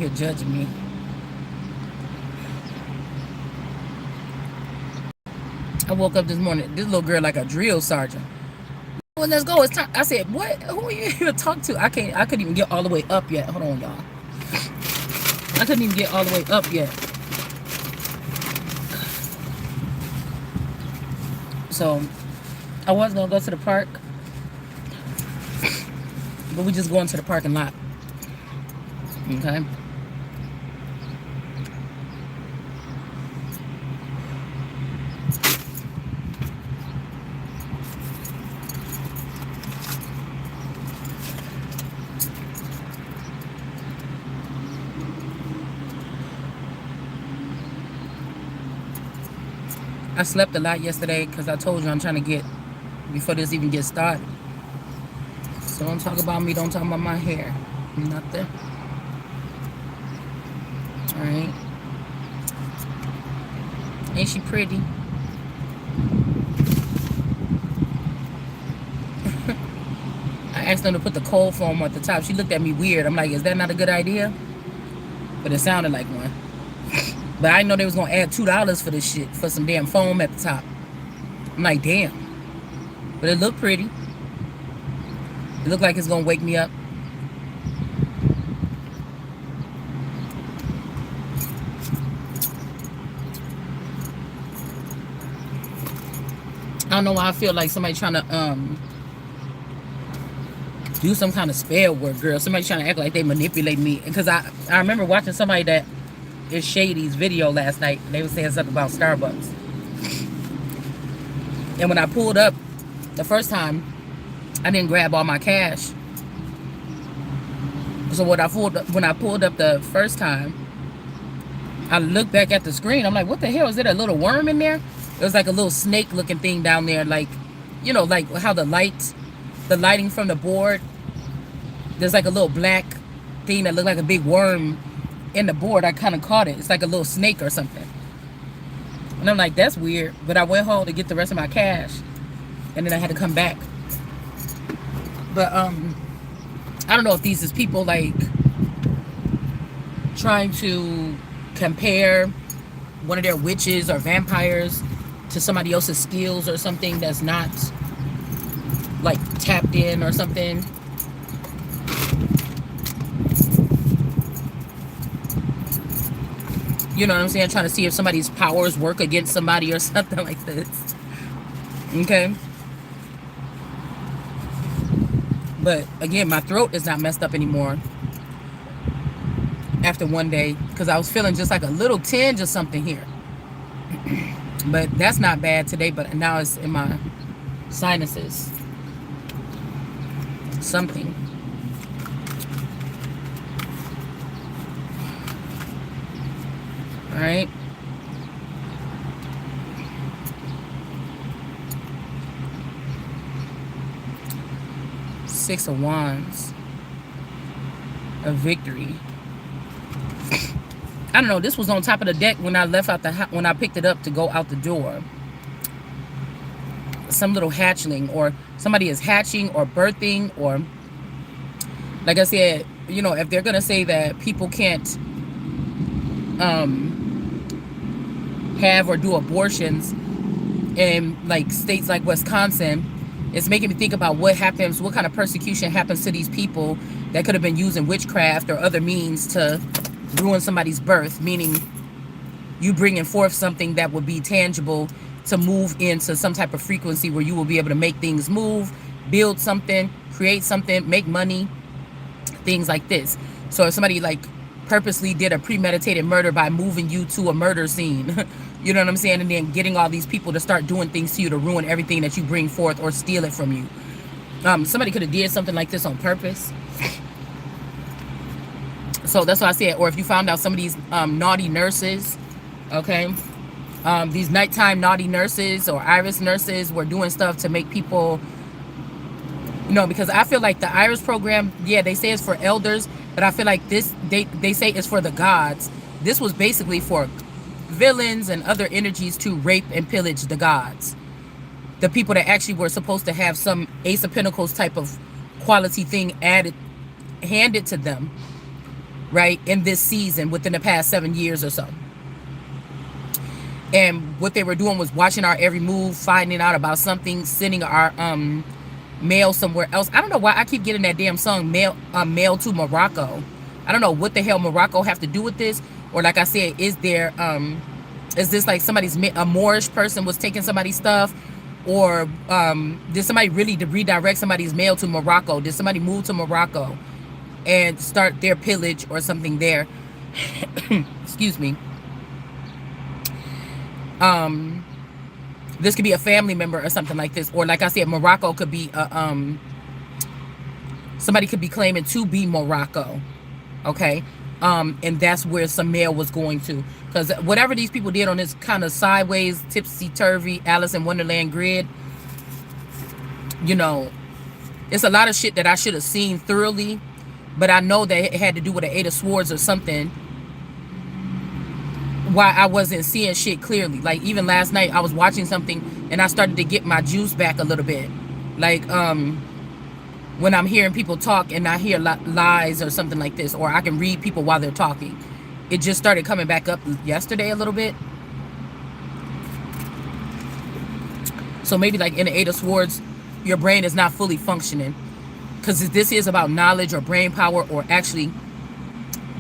You're judging me. I woke up this morning, this little girl like a drill sergeant. Well, let's go. It's time. I said, what? Who are you here to talk to? I couldn't even get all the way up yet. Hold on, y'all. I couldn't even get all the way up yet. So I was gonna go to the park, but we just going to the parking lot. Okay. I slept a lot yesterday because I told you I'm trying to get, before this even gets started. So don't talk about me, don't talk about my hair. Nothing. Alright. Ain't she pretty? I asked them to put the cold foam at the top. She looked at me weird. I'm like, is that not a good idea? But it sounded like one. But I didn't know they was going to add $2 for this shit, for some damn foam at the top. I'm like, damn. But it looked pretty. It looked like it's going to wake me up. I don't know why I feel like somebody trying to do some kind of spell work, girl. Somebody trying to act like they manipulate me. Because I remember watching somebody that is Shady's video last night. They were saying something about Starbucks. And when I pulled up the first time, I didn't grab all my cash. So when I pulled up the first time, I looked back at the screen. I'm like, what the hell? Is it a little worm in there? It was like a little snake looking thing down there. Like, you know, like how the lighting from the board, there's like a little black thing that looked like a big worm in the board. I kind of caught it. It's like a little snake or something. And I'm like, that's weird. But I went home to get the rest of my cash. And then I had to come back. But I don't know if these is people like trying to compare one of their witches or vampires to somebody else's skills or something that's not like tapped in or something. You know what I'm saying? Trying to see if somebody's powers work against somebody or something like this. Okay. But again, my throat is not messed up anymore after one day because I was feeling just like a little tinge or something here. But that's not bad today, but now it's in my sinuses. Something. All right. Six of Wands. A victory. I don't know. This was on top of the deck when I left out when I picked it up to go out the door. Some little hatchling, or somebody is hatching or birthing, or like I said, you know, if they're gonna say that people can't have or do abortions in like states like Wisconsin, it's making me think about what happens, what kind of persecution happens to these people that could have been using witchcraft or other means to ruin somebody's birth, meaning you bringing forth something that would be tangible to move into some type of frequency where you will be able to make things move, build something, create something, make money, things like this. So if somebody like purposely did a premeditated murder by moving you to a murder scene, you know what I'm saying, and then getting all these people to start doing things to you to ruin everything that you bring forth or steal it from you. Somebody could have did something like this on purpose. So that's what I said. Or if you found out some of these naughty nurses, okay, these nighttime naughty nurses or iris nurses were doing stuff to make people, you know, because I feel like the iris program, yeah, they say it's for elders, but I feel like this, they say it's for the gods. This was basically for villains and other energies to rape and pillage the gods. The people that actually were supposed to have some Ace of Pentacles type of quality thing handed to them. right, in this season within the past 7 years or so. And what they were doing was watching our every move, finding out about something, sending our mail somewhere else. I don't know why I keep getting that damn song, mail to Morocco. I don't know what the hell Morocco have to do with this. Or like I said, is this like a Moorish person was taking somebody's stuff? Or did somebody really redirect somebody's mail to Morocco? Did somebody move to Morocco and start their pillage or something there? Excuse me. This could be a family member or something like this. Or like I said, Morocco could be somebody could be claiming to be Morocco. Okay. And that's where some mail was going to. Because whatever these people did on this kind of sideways, tipsy-turvy, Alice in Wonderland grid, you know, it's a lot of shit that I should have seen thoroughly. But I know that it had to do with the Eight of Swords or something. Why I wasn't seeing shit clearly. Like even last night I was watching something and I started to get my juice back a little bit. Like when I'm hearing people talk and I hear lies or something like this, or I can read people while they're talking. It just started coming back up yesterday a little bit. So maybe like in the Eight of Swords, your brain is not fully functioning. Because this is about knowledge or brain power, or actually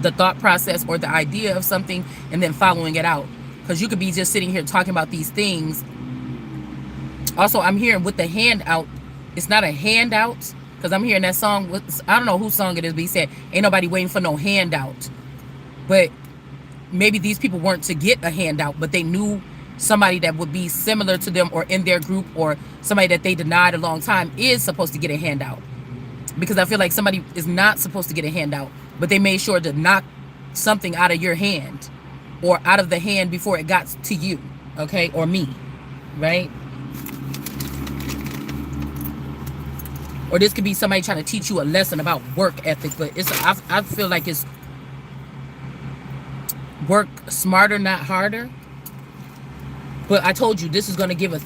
the thought process or the idea of something and then following it out. Because you could be just sitting here talking about these things. Also, I'm hearing with the handout, it's not a handout. Because I'm hearing that song, I don't know whose song it is, but he said, ain't nobody waiting for no handout. But maybe these people weren't to get a handout, but they knew somebody that would be similar to them or in their group, or somebody that they denied a long time is supposed to get a handout. Because I feel like somebody is not supposed to get a handout, but they made sure to knock something out of your hand or out of the hand before it got to you, okay, or me, right? Or this could be somebody trying to teach you a lesson about work ethic, but I feel like it's work smarter, not harder. But I told you this is going to give a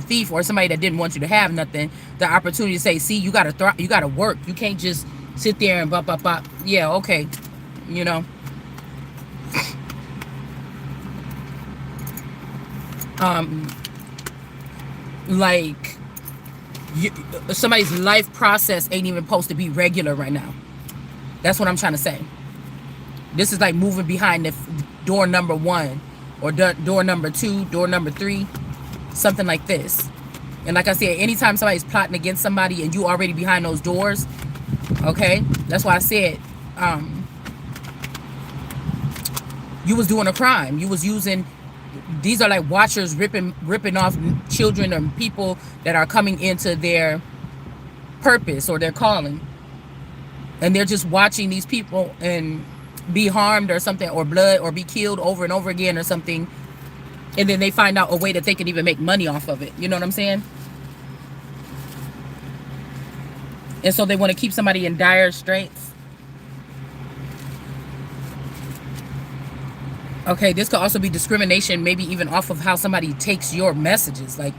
thief or somebody that didn't want you to have nothing the opportunity to say, see, you got to work. You can't just sit there and bop, bop, bop. Yeah, okay. You know. Like somebody's life process ain't even supposed to be regular right now. That's what I'm trying to say. This is like moving behind the door number 1 or door number 2, door number 3, something like this. And like I said, anytime somebody's plotting against somebody and you already behind those doors, okay, that's why I said you was doing a crime. You was using, these are like watchers ripping off children and people that are coming into their purpose or their calling, and they're just watching these people and be harmed or something, or blood, or be killed over and over again or something, and then they find out a way that they can even make money off of it. You know what I'm saying? And so they want to keep somebody in dire straits. Okay, this could also be discrimination, maybe even off of how somebody takes your messages. Like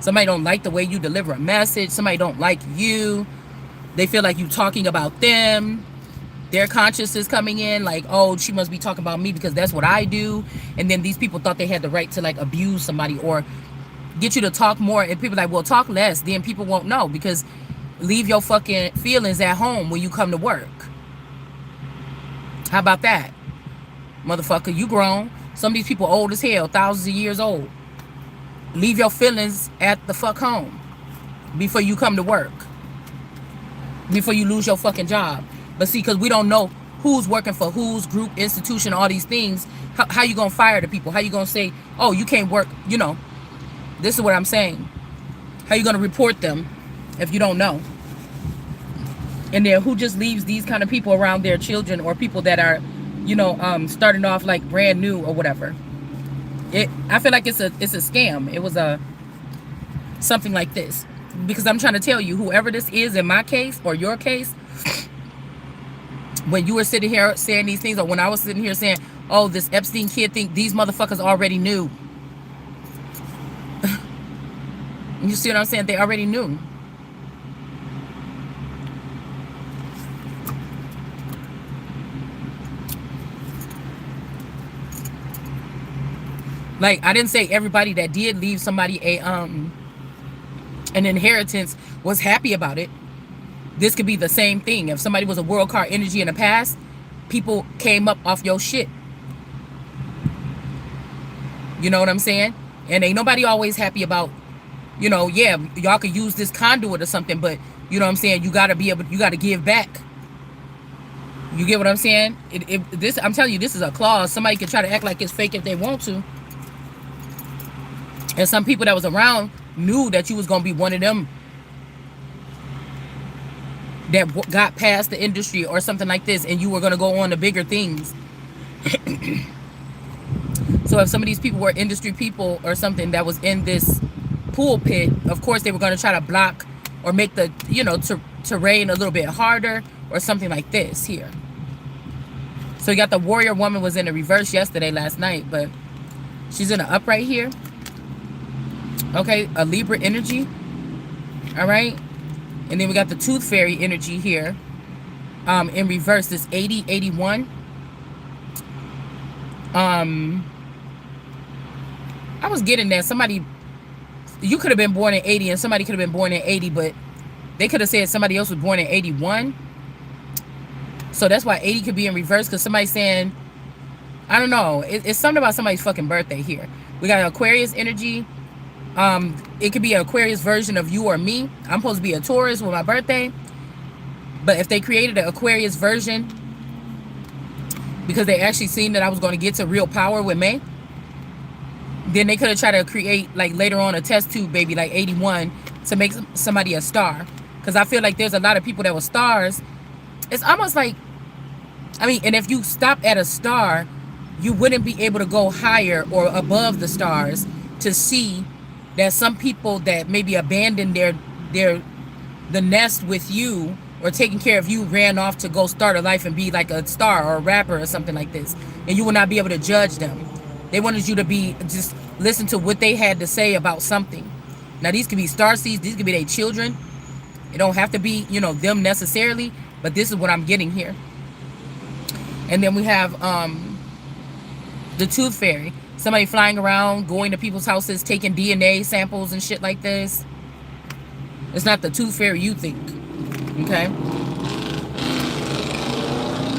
somebody don't like the way you deliver a message. Somebody don't like you. They feel like you talking about them. Their conscience is coming in like, oh, she must be talking about me because that's what I do. And then these people thought they had the right to like abuse somebody or get you to talk more. And people like, well, talk less. Then people won't know, because leave your fucking feelings at home when you come to work. How about that? Motherfucker, you grown. Some of these people old as hell, thousands of years old. Leave your feelings at the fuck home before you come to work. Before you lose your fucking job. But see, because we don't know who's working for whose group, institution, all these things, how you gonna fire the people? How you gonna say, oh, you can't work? You know, this is what I'm saying. How you gonna report them if you don't know? And then who just leaves these kind of people around their children or people that are, you know, starting off like brand new or whatever? I feel like it's a scam. It was something like this, because I'm trying to tell you, whoever this is in my case or your case, when you were sitting here saying these things, or when I was sitting here saying, oh, this Epstein kid thing, these motherfuckers already knew. You see what I'm saying? They already knew. Like, I didn't say everybody that did leave somebody an inheritance was happy about it. This could be the same thing. If somebody was a world card energy in the past, people came up off your shit. You know what I'm saying? And ain't nobody always happy about, yeah, y'all could use this conduit or something, but you know what I'm saying? You gotta be able, you gotta give back. You get what I'm saying? This, I'm telling you, this is a clause. Somebody can try to act like it's fake if they want to. And some people that was around knew that you was gonna be one of them that got past the industry or something like this, and you were gonna go on to bigger things. So if some of these people were industry people or something that was in this pulpit, of course they were going to try to block or make the, terrain a little bit harder or something like this here. So you got the warrior woman was in the reverse last night, but she's in the upright here. Okay, a Libra energy. All right. And then we got the tooth fairy energy here. In reverse, this 80, 81. I was getting that somebody, you could have been born in 80 and somebody could have been born in 80, but they could have said somebody else was born in 81. So that's why 80 could be in reverse, because somebody's saying, I don't know, it's something about somebody's fucking birthday here. We got Aquarius energy. It could be an Aquarius version of you or me. I'm supposed to be a Taurus with my birthday, but if they created an Aquarius version because they actually seen that I was going to get to real power with May, then they could have tried to create, like, later on a test tube baby like 81 to make somebody a star. Because I feel like there's a lot of people that were stars. It's almost like, I mean, and if you stop at a star, you wouldn't be able to go higher or above the stars to see that some people that maybe abandoned the nest with you or taking care of you ran off to go start a life and be like a star or a rapper or something like this, and you will not be able to judge them. They wanted you to be, just listen to what they had to say about something. Now these could be star seeds, these could be their children. It don't have to be, them necessarily, but this is what I'm getting here. And then we have the tooth fairy. Somebody flying around, going to people's houses, taking DNA samples and shit like this. It's not the tooth fairy you think. Okay?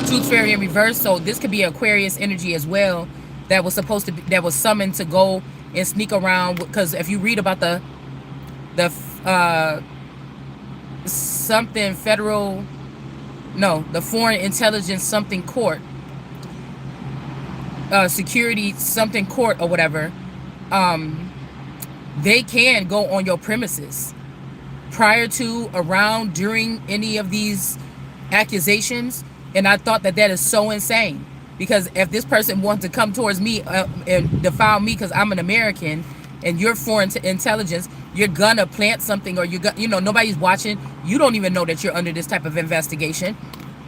Tooth fairy in reverse. So this could be Aquarius energy as well. That was supposed to be, that was summoned to go and sneak around. Because if you read about the something federal, no, the foreign intelligence something court, security something court or whatever, they can go on your premises prior to, around, during any of these accusations. And I thought that is so insane, because if this person wants to come towards me and defile me because I'm an American and you're foreign intelligence, you're gonna plant something, or nobody's watching. You don't even know that you're under this type of investigation,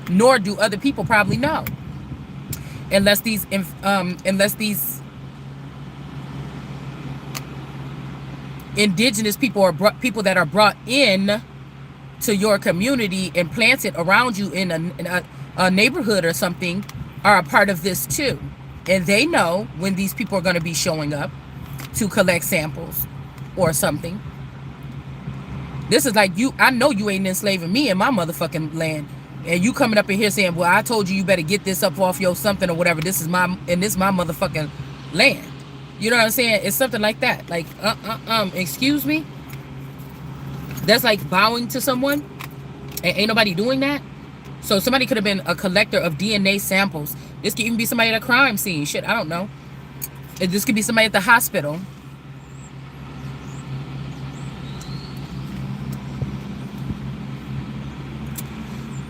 nor do other people probably know. Unless these indigenous people or people that are brought in to your community and planted around you in a neighborhood or something are a part of this too. And they know when these people are going to be showing up to collect samples or something. This is like, I know you ain't enslaving me in my motherfucking land. And you coming up in here saying, well, I told you better get this up off your something or whatever. This is my motherfucking land. You know what I'm saying? It's something like that. Like, excuse me? That's like bowing to someone. And ain't nobody doing that. So somebody could have been a collector of DNA samples. This could even be somebody at a crime scene. Shit, I don't know. This could be somebody at the hospital.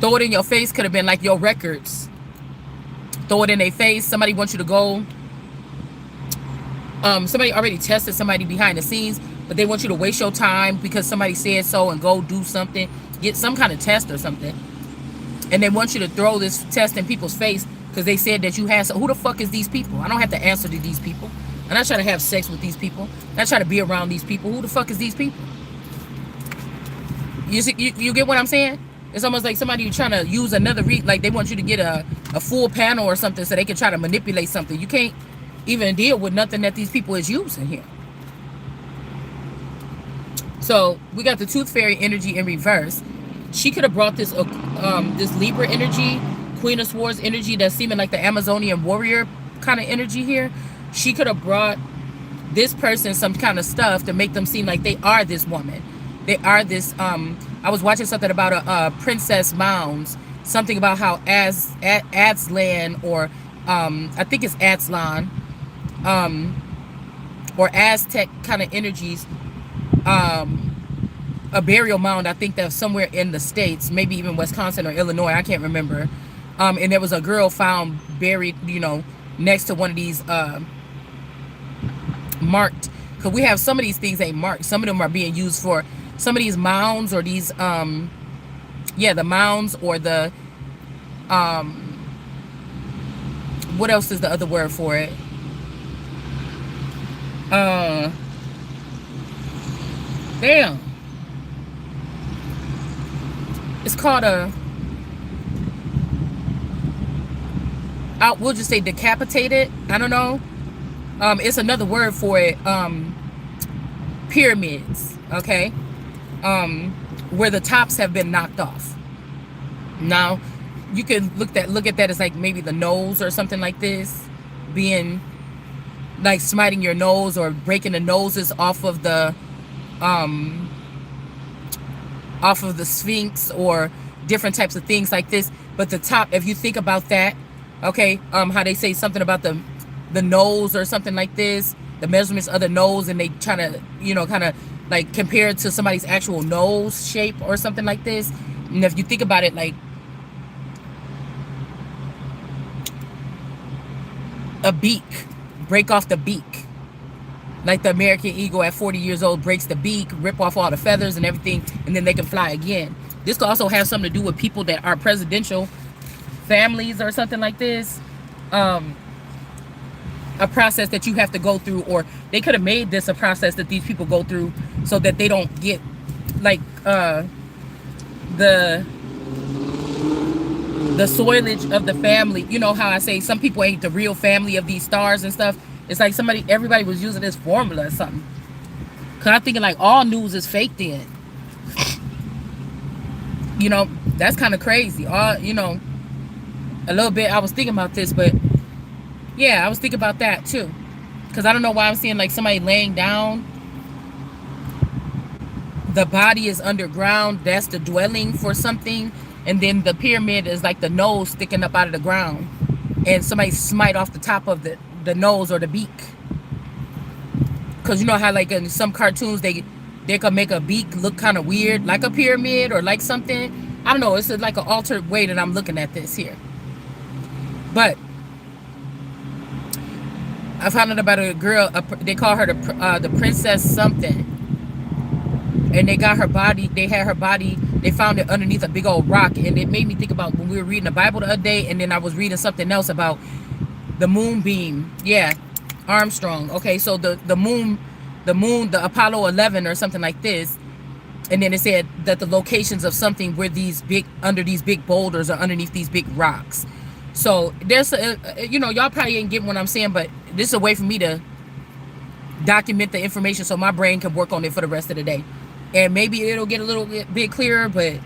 Throw it in your face could have been like your records. Throw it in their face. Somebody wants you to go. Somebody already tested somebody behind the scenes, but they want you to waste your time because somebody said so and go do something. Get some kind of test or something. And they want you to throw this test in people's face because they said that you had some. Who the fuck is these people? I don't have to answer to these people. I'm not trying to have sex with these people. I'm not trying to be around these people. Who the fuck is these people? You get what I'm saying? It's almost like somebody trying to use another like they want you to get a full panel or something so they can try to manipulate something. You can't. even deal with nothing that these people is using here. So we got the Tooth Fairy energy in reverse. She could have brought this this Libra energy, Queen of Swords energy that's seeming like the Amazonian warrior kind of energy here. She could have brought this person some kind of stuff to make them seem like they are this woman. They are this. I was watching something about a Princess Mounds, something about how Aztlan, or I think it's Aztlan, or Aztec kind of energies. A burial mound, I think that's somewhere in the States, maybe even Wisconsin or Illinois, I can't remember. And there was a girl found buried, next to one of these marked, because we have some of these things ain't marked. Some of them are being used for some of these mounds, or these the mounds, or the what else is the other word for it? Damn. It's called we'll just say decapitated. I don't know. It's another word for it. Pyramids. Okay. Where the tops have been knocked off. Now, you can look at that as like maybe the nose or something like this, being like smiting your nose or breaking the noses off of the Sphinx, or different types of things like this. But the top, if you think about that, okay, how they say something about the nose or something like this, the measurements of the nose, and they try to kind of like compare it to somebody's actual nose shape or something like this. And if you think about it, like a beak, break off the beak, like the American eagle at 40 years old breaks the beak, rip off all the feathers and everything, and then they can fly again. This could also have something to do with people that are presidential families or something like this. A process that you have to go through, or they could have made this a process that these people go through so that they don't get like the soilage of the family. You know how I say some people ain't the real family of these stars and stuff. It's like everybody was using this formula or something. Cause I'm thinking like all news is fake then. That's kind of crazy. A little bit I was thinking about this, but yeah, I was thinking about that too. Cause I don't know why I'm seeing like somebody laying down. The body is underground. That's the dwelling for something. And then the pyramid is like the nose sticking up out of the ground. And somebody smite off the top of the nose or the beak. Because you know how like in some cartoons they could make a beak look kind of weird, like a pyramid or like something. I don't know. It's like an altered way that I'm looking at this here. But I found out about a girl. They call her the princess something. And they got her body. They had her body. They found it underneath a big old rock. And it made me think about when we were reading the Bible the other day. And then I was reading something else about the moonbeam. Yeah, Armstrong. Okay, so the moon, the Apollo 11 or something like this. And then it said that the locations of something were under these big boulders or underneath these big rocks. So there's y'all probably ain't getting what I'm saying, but this is a way for me to document the information so my brain can work on it for the rest of the day. And maybe it'll get a little bit clearer, but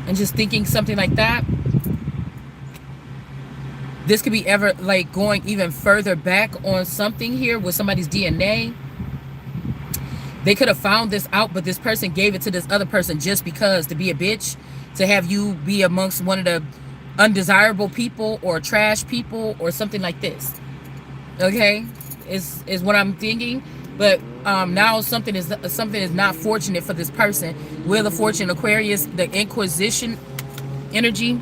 I'm just thinking something like that. This could be ever like going even further back on something here with somebody's DNA. They could have found this out, but this person gave it to this other person just because, to be a bitch, to have you be amongst one of the undesirable people or trash people or something like this. Okay, is what I'm thinking. But now something is not fortunate for this person. Wheel of Fortune, Aquarius, the Inquisition energy.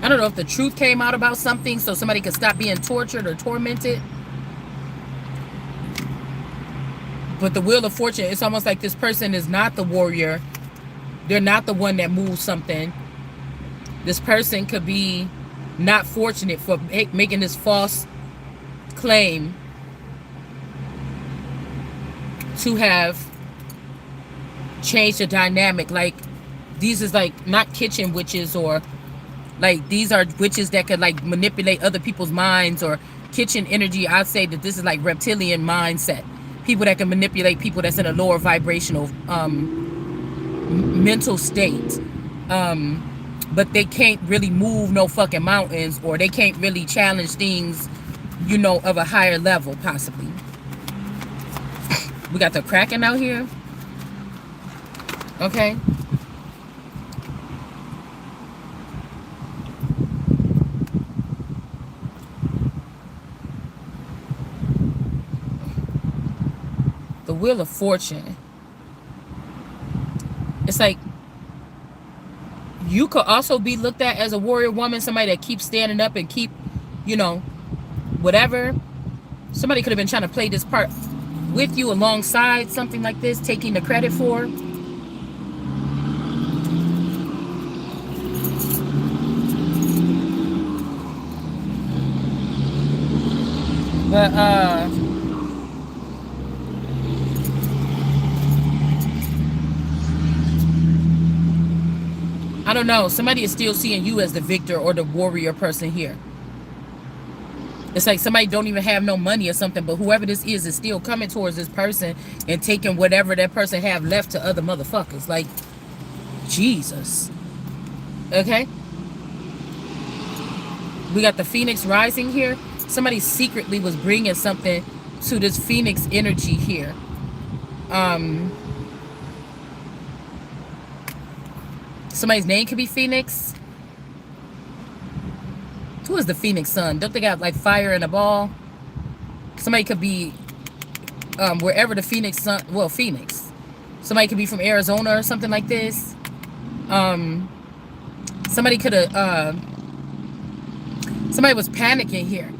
I don't know if the truth came out about something so somebody could stop being tortured or tormented. But the Wheel of Fortune, it's almost like this person is not the warrior. They're not the one that moves something. This person could be not fortunate for making this false claim to have changed the dynamic. Like, these is like not kitchen witches, or like these are witches that could like manipulate other people's minds, or kitchen energy. I'd say that this is like reptilian mindset. People that can manipulate people that's in a lower vibrational mental state. But they can't really move no fucking mountains, or they can't really challenge things, you know, of a higher level, possibly. We got the Kraken out here. Okay. The Wheel of Fortune. It's like, you could also be looked at as a warrior woman, somebody that keeps standing up and keep, you know, whatever. Somebody could have been trying to play this part with you alongside something like this, taking the credit for. But I don't know. Somebody is still seeing you as the victor or the warrior person here. It's like somebody don't even have no money or something, but whoever this is still coming towards this person and taking whatever that person have left to other motherfuckers. Like, Jesus. Okay? We got the Phoenix rising here. Somebody secretly was bringing something to this Phoenix energy here. Somebody's name could be Phoenix. Who is the Phoenix Sun? Don't they got like fire in a ball? Somebody could be wherever the Phoenix Sun, well, Phoenix. Somebody could be from Arizona or something like this. Somebody could have somebody was panicking here.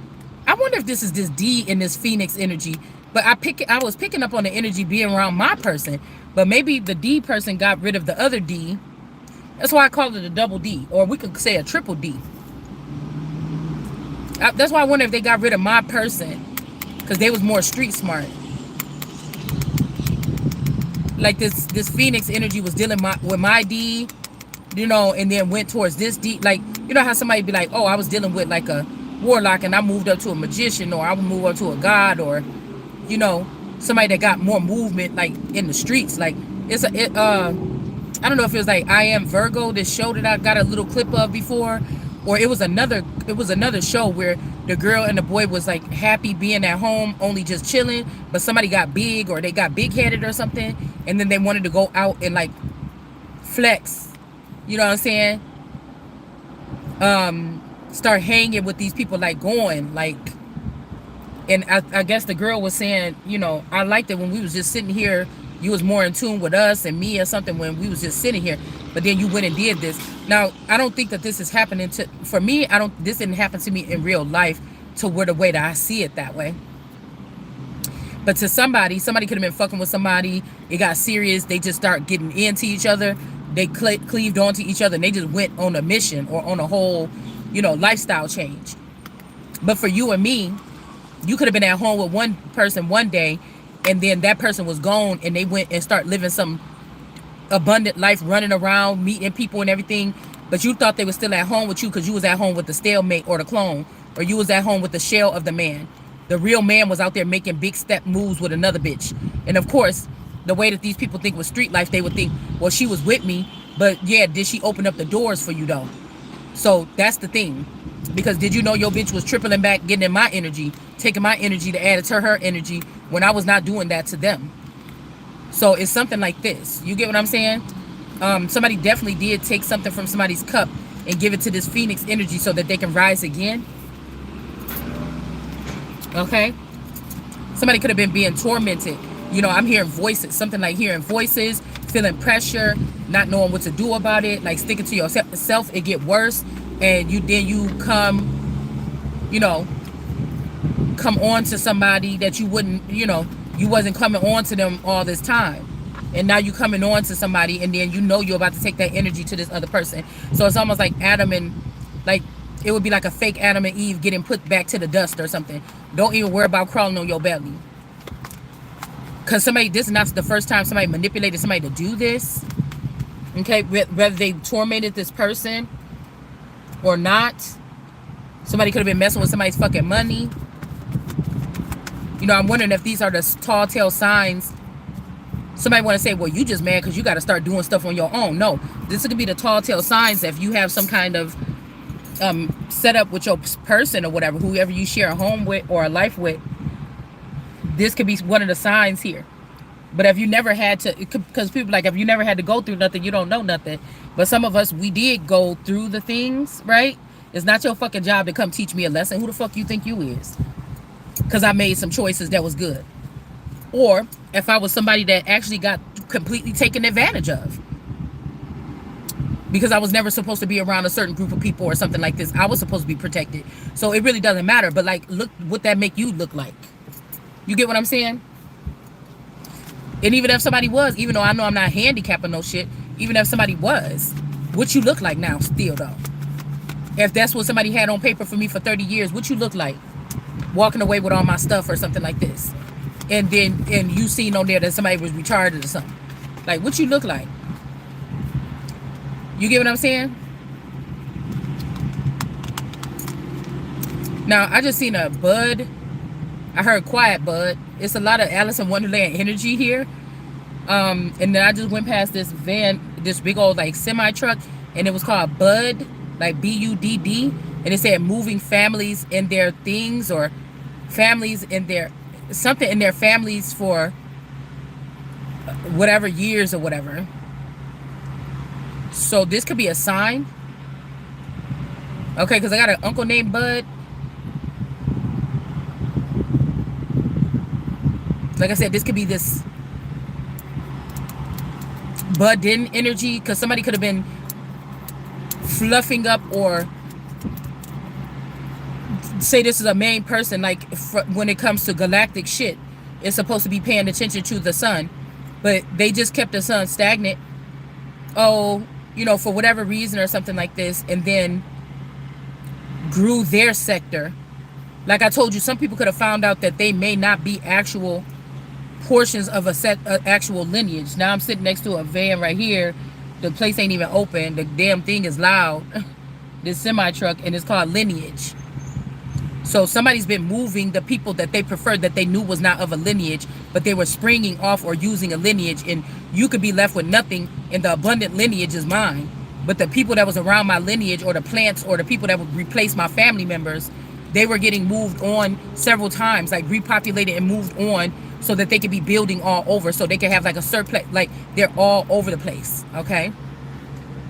I wonder if this is this D in this Phoenix energy. But I was picking up on the energy being around my person. But maybe the D person got rid of the other D. That's why I call it a double D. Or we could say a triple D. That's why I wonder if they got rid of my person. Because they was more street smart. Like this Phoenix energy was dealing with my D. You know, and then went towards this D. Like, you know how somebody be like, oh, I was dealing with like a warlock and I moved up to a magician, or I would move up to a god, or, you know, somebody that got more movement like in the streets. Like, it's I don't know if it was like I Am Virgo, this show that I got a little clip of before, or it was another show where the girl and the boy was like happy being at home, only just chilling, but somebody got big, or they got big headed or something, and then they wanted to go out and like flex, you know what I'm saying? Start hanging with these people, like going like, and I guess the girl was saying, you know, I liked it when we was just sitting here, you was more in tune with us and me or something when we was just sitting here, but then you went and did this. Now, I don't think that this is happening for me. This didn't happen to me in real life to where the way that I see it that way. But to somebody could have been fucking with somebody. It got serious. They just start getting into each other. They cleaved onto each other, and they just went on a mission or on a whole, you know, lifestyle change. But for you and me, you could have been at home with one person one day, and then that person was gone, and they went and start living some abundant life, running around, meeting people and everything. But you thought they were still at home with you because you was at home with the stalemate or the clone, or you was at home with the shell of the man. The real man was out there making big step moves with another bitch. And of course, the way that these people think with street life, they would think, well, she was with me, but yeah, did she open up the doors for you though? So that's the thing. Because did you know your bitch was tripling back, getting in my energy, taking my energy to add it to her energy when I was not doing that to them? So it's something like this. You get what I'm saying? Somebody definitely did take something from somebody's cup and give it to this Phoenix energy so that they can rise again. Okay? Somebody could have been being tormented. You know, I'm hearing voices, something like hearing voices, feeling pressure, not knowing what to do about it, like sticking to yourself, it get worse, and you come, you know, come on to somebody that you wouldn't, you know, you wasn't coming on to them all this time. And now you coming on to somebody, and then you know you're about to take that energy to this other person. So it's almost like Adam and, like, it would be like a fake Adam and Eve getting put back to the dust or something. Don't even worry about crawling on your belly. because somebody, this is not the first time somebody manipulated somebody to do this. Okay, whether they tormented this person or not. Somebody could have been messing with somebody's fucking money. You know, I'm wondering if these are the tall tale signs. Somebody want to say, well, you just mad because you got to start doing stuff on your own. No, this could be the tall tale signs if you have some kind of setup with your person or whatever, whoever you share a home with or a life with. This could be one of the signs here. But if you never had to, because people like, if you never had to go through nothing, you don't know nothing. But some of us, we did go through the things, right? It's not your fucking job to come teach me a lesson. Who the fuck you think you is? Because I made some choices that was good. Or if I was somebody that actually got completely taken advantage of. Because I was never supposed to be around a certain group of people or something like this. I was supposed to be protected. So it really doesn't matter. But like, look what that make you look like. You get what I'm saying? And even if somebody was, even though I know I'm not handicapped or no shit, even if somebody was, what you look like now still though? If that's what somebody had on paper for me for 30 years, what you look like? Walking away with all my stuff or something like this. And then, and you seen on there that somebody was retarded or something. Like, what you look like? You get what I'm saying? Now, I just seen a bud. I heard quiet bud. It's a lot of Alice in Wonderland energy here. And then I just went past this van, this big old like semi truck, and it was called Bud, like BUDD, and it said moving families in their things, or families in their something in their families for whatever years or whatever. So this could be a sign. Okay, because I got an uncle named Bud. Like I said, this could be this Budden energy, because somebody could have been fluffing up, or say this is a main person, like when it comes to galactic shit, it's supposed to be paying attention to the sun, but they just kept the sun stagnant. Oh, you know, for whatever reason or something like this, and then grew their sector. Like I told you, some people could have found out that they may not be actual portions of a actual lineage. Now I'm sitting next to a van right here. The place ain't even open. The damn thing is loud. This semi truck, and it's called lineage. So somebody's been moving the people that they preferred, that they knew was not of a lineage, but they were springing off or using a lineage, and you could be left with nothing, and the abundant lineage is mine. But the people that was around my lineage, or the plants, or the people that would replace my family members, they were getting moved on several times, like repopulated and moved on, so that they could be building all over, so they could have like a surplus, like they're all over the place. Okay.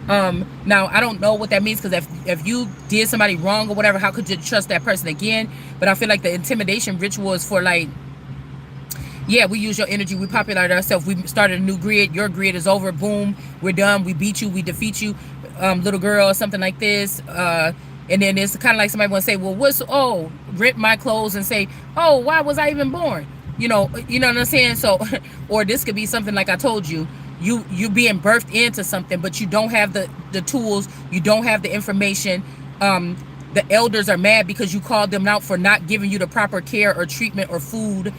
Now I don't know what that means, because if you did somebody wrong or whatever, how could you trust that person again? But I feel like the intimidation ritual is for like, yeah, we use your energy, we populate ourselves, we started a new grid, your grid is over, boom, we're done, we beat you, we defeat you, little girl, or something like this. And then it's kind of like somebody want to say, well, rip my clothes and say, oh, why was I even born? You know what I'm saying? So, or this could be something like I told you, you being birthed into something, but you don't have the tools, you don't have the information. The elders are mad because you called them out for not giving you the proper care or treatment or food,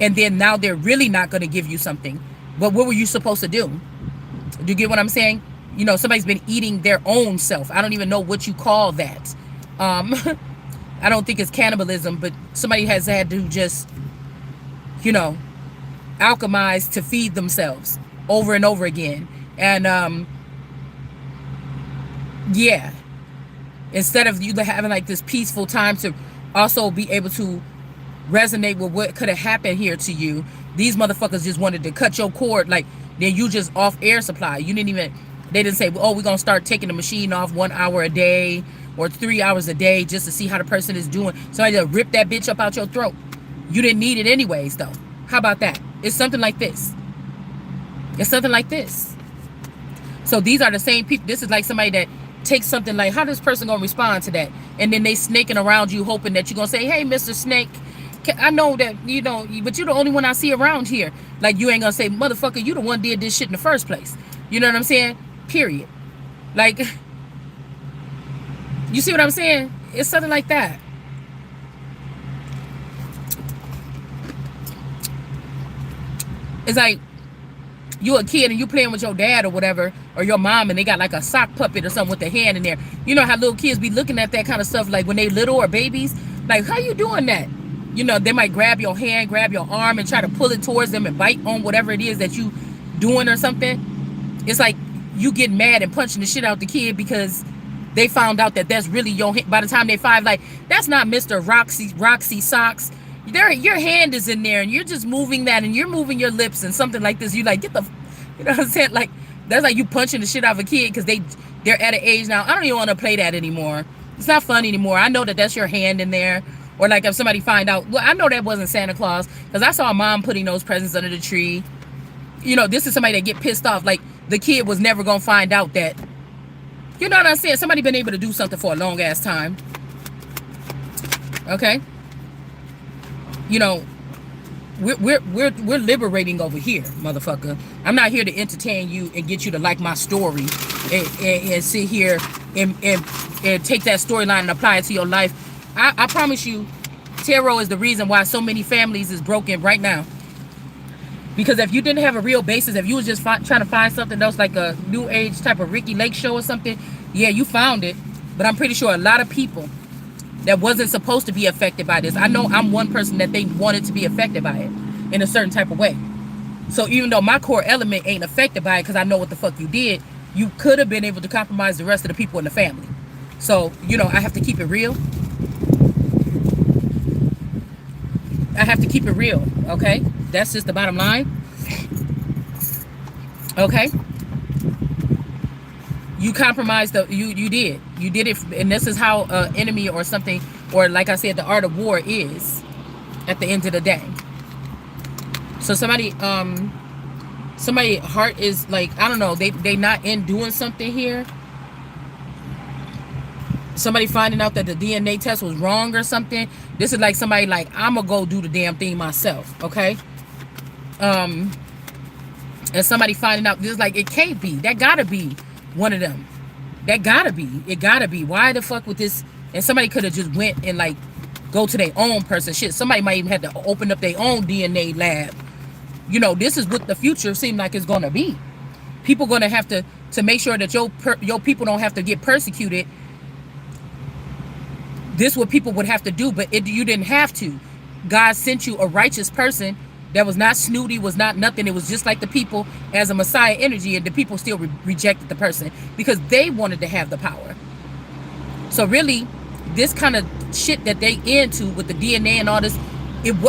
and then now they're really not going to give you something. But what were you supposed to do? Do you get what I'm saying? You know, somebody's been eating their own self. I don't even know what you call that. I don't think it's cannibalism, but somebody has had to just, you know, alchemize to feed themselves over and over again. And yeah, instead of you having like this peaceful time to also be able to resonate with what could have happened here to you, these motherfuckers just wanted to cut your cord. Like, then you just off air supply. You didn't even, they didn't say, oh, we're gonna start taking the machine off 1 hour a day or 3 hours a day just to see how the person is doing. Somebody just rip that bitch up out your throat. You didn't need it anyways though. How about that? It's something like this. It's something like this. So these are the same people. This is like somebody that takes something like, how this person gonna respond to that? And then they snaking around you, hoping that you're gonna say, hey, Mr. Snake, I know that you know, but you're the only one I see around here. Like, you ain't gonna say, motherfucker, you the one did this shit in the first place. You know what I'm saying? Period. Like, you see what I'm saying? It's something like that. It's like you a kid and you playing with your dad or whatever, or your mom, and they got like a sock puppet or something with the hand in there. You know how little kids be looking at that kind of stuff, like when they little or babies, like, how you doing that? You know, they might grab your hand, grab your arm, and try to pull it towards them and bite on whatever it is that you doing or something. It's like you get mad and punching the shit out the kid because they found out that that's really your hand. By the time they 5, like, that's not Mr. Roxy Socks. Your hand is in there and you're just moving that and you're moving your lips and something like this. You like, get the, you know what I'm saying? Like, that's like you punching the shit out of a kid because they're at an age now. I don't even want to play that anymore. It's not fun anymore. I know that that's your hand in there. Or like if somebody find out, well, I know that wasn't Santa Claus because I saw a mom putting those presents under the tree. You know, this is somebody that get pissed off. Like, the kid was never going to find out that, you know what I'm saying? Somebody been able to do something for a long ass time. Okay? You know, we're liberating over here, motherfucker. I'm not here to entertain you and get you to like my story and sit here and take that storyline and apply it to your life. I promise you, tarot is the reason why so many families is broken right now. Because if you didn't have a real basis, if you was just trying to find something else like a new age type of Ricky Lake show or something, yeah, you found it. But I'm pretty sure a lot of people that wasn't supposed to be affected by this. I know I'm one person that they wanted to be affected by it in a certain type of way. So even though my core element ain't affected by it because I know what the fuck you did, you could have been able to compromise the rest of the people in the family. So, you know, I have to keep it real. I have to keep it real, okay? That's just the bottom line. Okay? You compromised, you did it, and this is how enemy or something, or like I said, the art of war is at the end of the day. So somebody heart is like, I don't know, they not in doing something here. Somebody finding out that the DNA test was wrong or something. This is like somebody like, I'm gonna go do the damn thing myself, okay? And somebody finding out, this is like, it can't be. That gotta be one of them. That gotta be. It gotta be. Why the fuck with this? And somebody could have just went and like go to their own person. Shit, somebody might even have to open up their own DNA lab. You know, this is what the future seems like it's gonna be. People gonna have to make sure that your people don't have to get persecuted. This is what people would have to do, but you didn't have to. God sent you a righteous person that was not snooty, was not nothing. It was just like the people as a Messiah energy, and the people still rejected the person because they wanted to have the power. So really, this kind of shit that they into with the DNA and all this,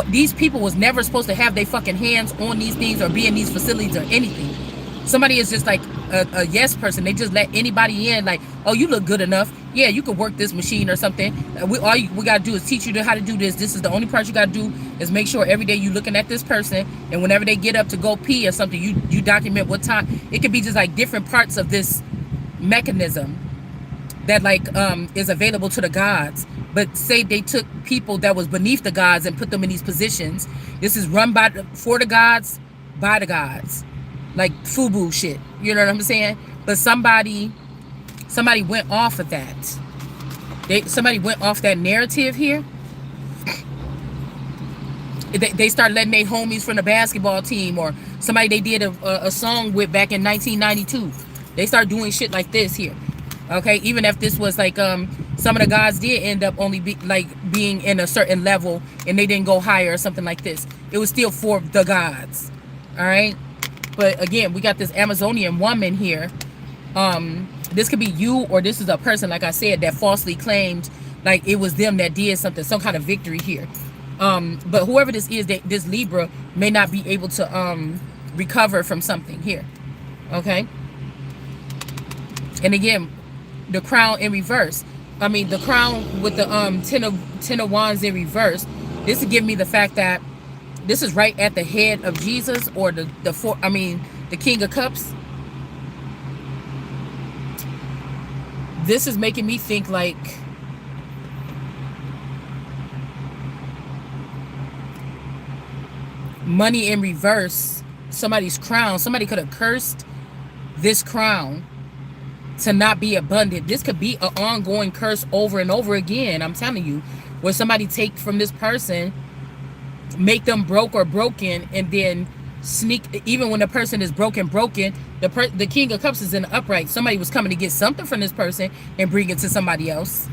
these people was never supposed to have their fucking hands on these things or be in these facilities or anything. Somebody is just like a yes person. They just let anybody in, like, oh, you look good enough. Yeah, you could work this machine or something. All we got to do is teach you how to do this. This is the only part you got to do is make sure every day you looking at this person, and whenever they get up to go pee or something, you document what time. It could be just like different parts of this mechanism that like is available to the gods. But say they took people that was beneath the gods and put them in these positions. This is run for the gods, by the gods. Like FUBU shit. You know what I'm saying? But somebody went off of that. Somebody went off that narrative here. They start letting their homies from the basketball team or somebody they did a song with back in 1992. They start doing shit like this here. Okay, even if this was like some of the gods did end up only being in a certain level and they didn't go higher or something like this. It was still for the gods. All right. But again, we got this Amazonian woman here. This could be you, or this is a person, like I said, that falsely claimed like it was them that did something, some kind of victory here. But whoever this is, this Libra may not be able to recover from something here. Okay. And again, the crown in reverse. I mean, the crown with the ten of wands in reverse. This would give me the fact that this is right at the head of Jesus, or the King of Cups. This is making me think like money in reverse, somebody's crown. Somebody could have cursed this crown to not be abundant. This could be an ongoing curse over and over again. I'm telling you, where somebody take from this person, make them broke or broken, and then sneak, even when the person is broken, the King of Cups is in the upright. Somebody was coming to get something from this person and bring it to somebody else.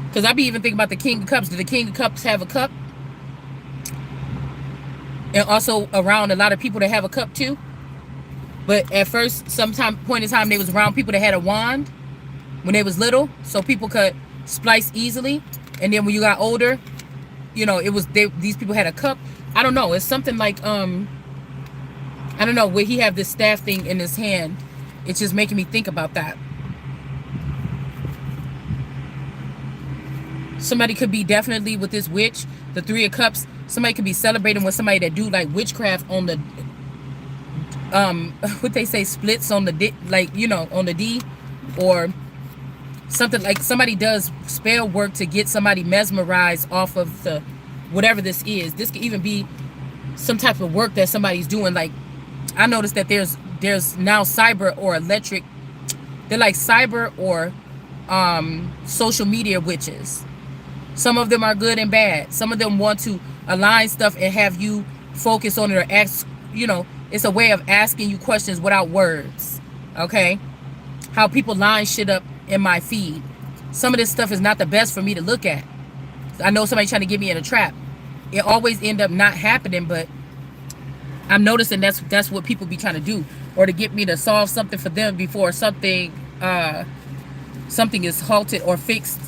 Because I be even thinking about the King of Cups. Did the King of Cups have a cup? And also around a lot of people that have a cup too. But at first, point in time, they was around people that had a wand when they was little, so people could splice easily. And then when you got older, you know, it was these people had a cup. I don't know. It's something like I don't know, where he have this staff thing in his hand. It's just making me think about that. Somebody could be definitely with this witch, the Three of Cups. Somebody could be celebrating with somebody that do like witchcraft on the what they say, splits on the D, like, you know, on the D, or something like somebody does spell work to get somebody mesmerized off of the whatever this is. This could even be some type of work that somebody's doing. Like, I noticed that there's now cyber or electric. They're like cyber or social media witches. Some of them are good and bad. Some of them want to align stuff and have you focus on it, or ask, you know, it's a way of asking you questions without words. Okay? How people line shit up in my feed. Some of this stuff is not the best for me to look at. I know somebody trying to get me in a trap. It always end up not happening, but I'm noticing that's what people be trying to do, or to get me to solve something for them before something is halted or fixed,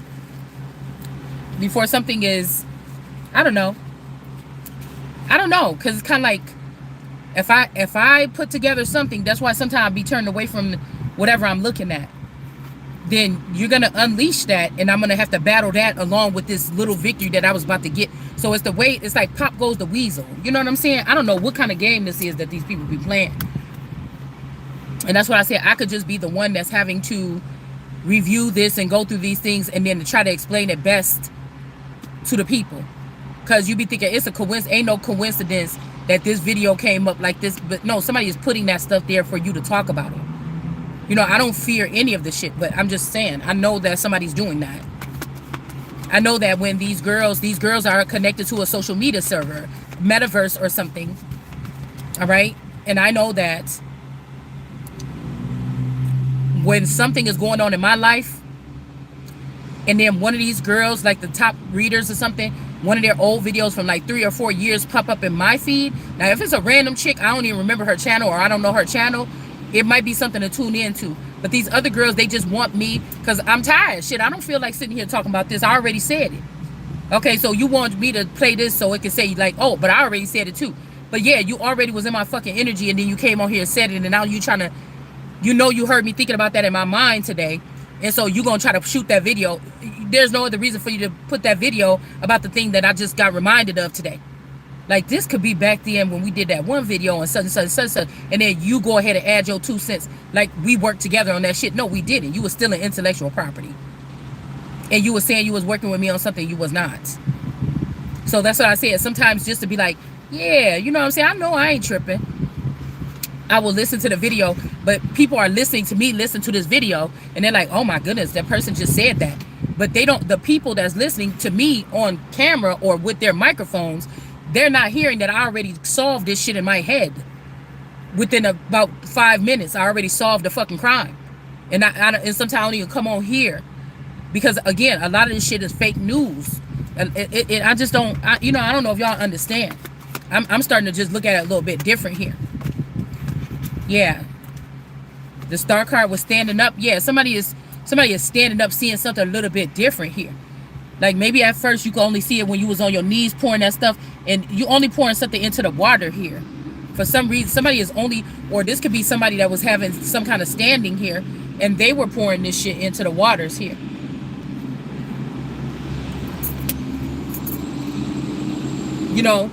before something is, I don't know, because it's kind of like, if I put together something, that's why sometimes I be turned away from whatever I'm looking at. Then you're gonna unleash that, and I'm gonna have to battle that along with this little victory that I was about to get. So it's the way, it's like pop goes the weasel. You know what I'm saying? I don't know what kind of game this is that these people be playing. And that's what I said. I could just be the one that's having to review this and go through these things, and then to try to explain it best to the people. Because you be thinking it's a coincidence. Ain't no coincidence that this video came up like this. But no, somebody is putting that stuff there for you to talk about it. You know, I don't fear any of the shit, but I'm just saying, I know that somebody's doing that. I know that when these girls are connected to a social media server, metaverse or something. All right? And I know that when something is going on in my life, and then one of these girls, like the top readers or something, one of their old videos from like 3 or 4 years pop up in my feed. Now, if it's a random chick, I don't even remember her channel, or I don't know her channel, it might be something to tune into. But these other girls, they just want me, because I'm tired. Shit, I don't feel like sitting here talking about this. I already said it. Okay, so you want me to play this so it can say like, oh, but I already said it too. But yeah, you already was in my fucking energy, and then you came on here and said it, and now you trying to, you know, you heard me thinking about that in my mind today. And so you're going to try to shoot that video. There's no other reason for you to put that video about the thing that I just got reminded of today. Like, this could be back then when we did that one video and such and such and such and such. And then you go ahead and add your 2 cents. Like, we worked together on that shit. No, we didn't. You was still an intellectual property. And you were saying you was working with me on something you was not. So that's what I said. Sometimes just to be like, yeah, you know what I'm saying? I know I ain't tripping. I will listen to the video, but people are listening to me listen to this video, and they're like, oh my goodness, that person just said that. But they don't, the people that's listening to me on camera or with their microphones, they're not hearing that I already solved this shit in my head. Within about 5 minutes, I already solved the fucking crime. And and sometimes I don't even come on here, because again, a lot of this shit is fake news. I just don't, you know, I don't know if y'all understand. I'm starting to just look at it a little bit different here. Yeah, the star card was standing up. Yeah, somebody is standing up, seeing something a little bit different here. Like, maybe at first you could only see it when you was on your knees pouring that stuff, and you only pouring something into the water here. For some reason, somebody is only, or this could be somebody that was having some kind of standing here, and they were pouring this shit into the waters here. You know,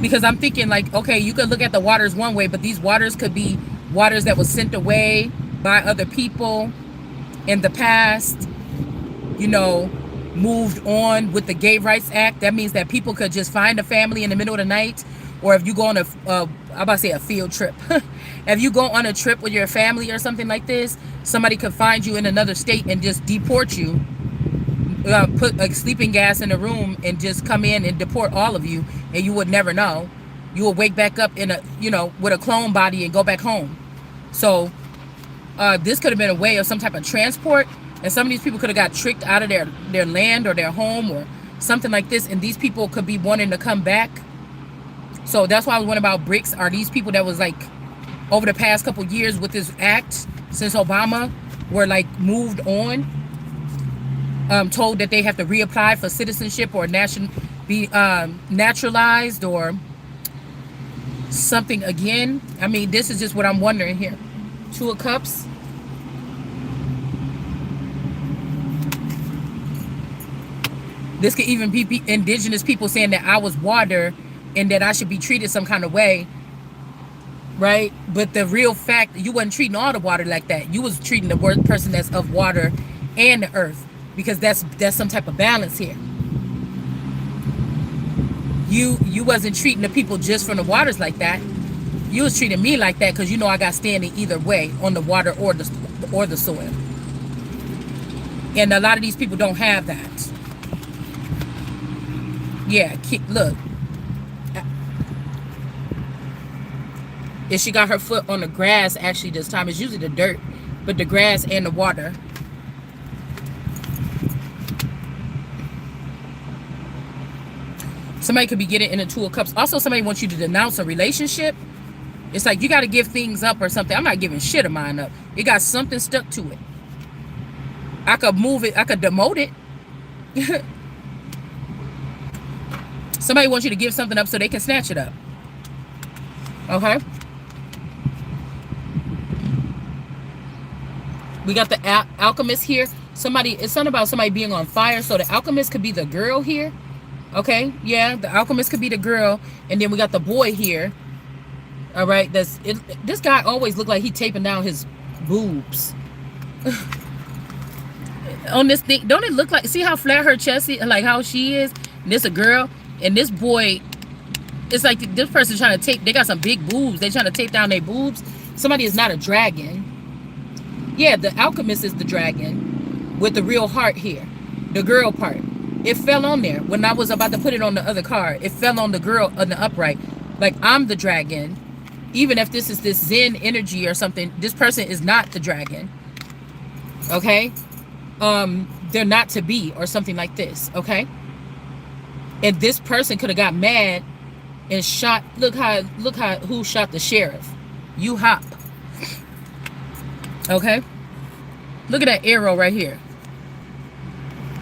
because I'm thinking like, okay, you could look at the waters one way, but these waters could be waters that was sent away by other people in the past, you know, moved on with the Gay Rights Act. That means that people could just find a family in the middle of the night, or if you go on I'm about to say a field trip. If you go on a trip with your family or something like this, somebody could find you in another state and just deport you, put like sleeping gas in a room and just come in and deport all of you, and you would never know. You will wake back up in a, with a clone body and go back home. So this could have been a way of some type of transport, and some of these people could have got tricked out of their land or their home or something like this, and these people could be wanting to come back. So that's why I was wondering about BRICS. Are these people that was like over the past couple years with this act since Obama were like moved on, told that they have to reapply for citizenship or be naturalized or something again? I mean, this is just what I'm wondering here. Two of Cups. This could even be indigenous people saying that I was water and that I should be treated some kind of way, right? But the real fact, you wasn't treating all the water like that. You was treating the person that's of water and the earth, because that's some type of balance here. You wasn't treating the people just from the waters like that. You was treating me like that because I got standing either way on the water or the soil. And a lot of these people don't have that. Yeah, look. If she got her foot on the grass, actually this time, it's usually the dirt, but the grass and the water. Somebody could be getting in the Two of Cups. Also, somebody wants you to denounce a relationship. It's like you got to give things up or something. I'm not giving shit of mine up. It got something stuck to it. I could move it. I could demote it. Somebody wants you to give something up so they can snatch it up. Okay. We got the alchemist here. It's something about somebody being on fire. So the alchemist could be the girl here. Okay. Yeah. The alchemist could be the girl. And then we got the boy here. All right. This guy always looked like he taping down his boobs. On this thing. Don't it look like, see how flat her chest is? Like how she is? And this a girl. And this boy, it's like this person trying to tape, they got some big boobs. They trying to tape down their boobs. Somebody is not a dragon. Yeah, the alchemist is the dragon with the real heart here. The girl part. It fell on there. When I was about to put it on the other card, it fell on the girl on the upright. Like, I'm the dragon. Even if this is this Zen energy or something, this person is not the dragon. Okay? They're not to be or something like this. Okay? And this person could have got mad and shot. Look who shot the sheriff. You hop. Okay? Look at that arrow right here.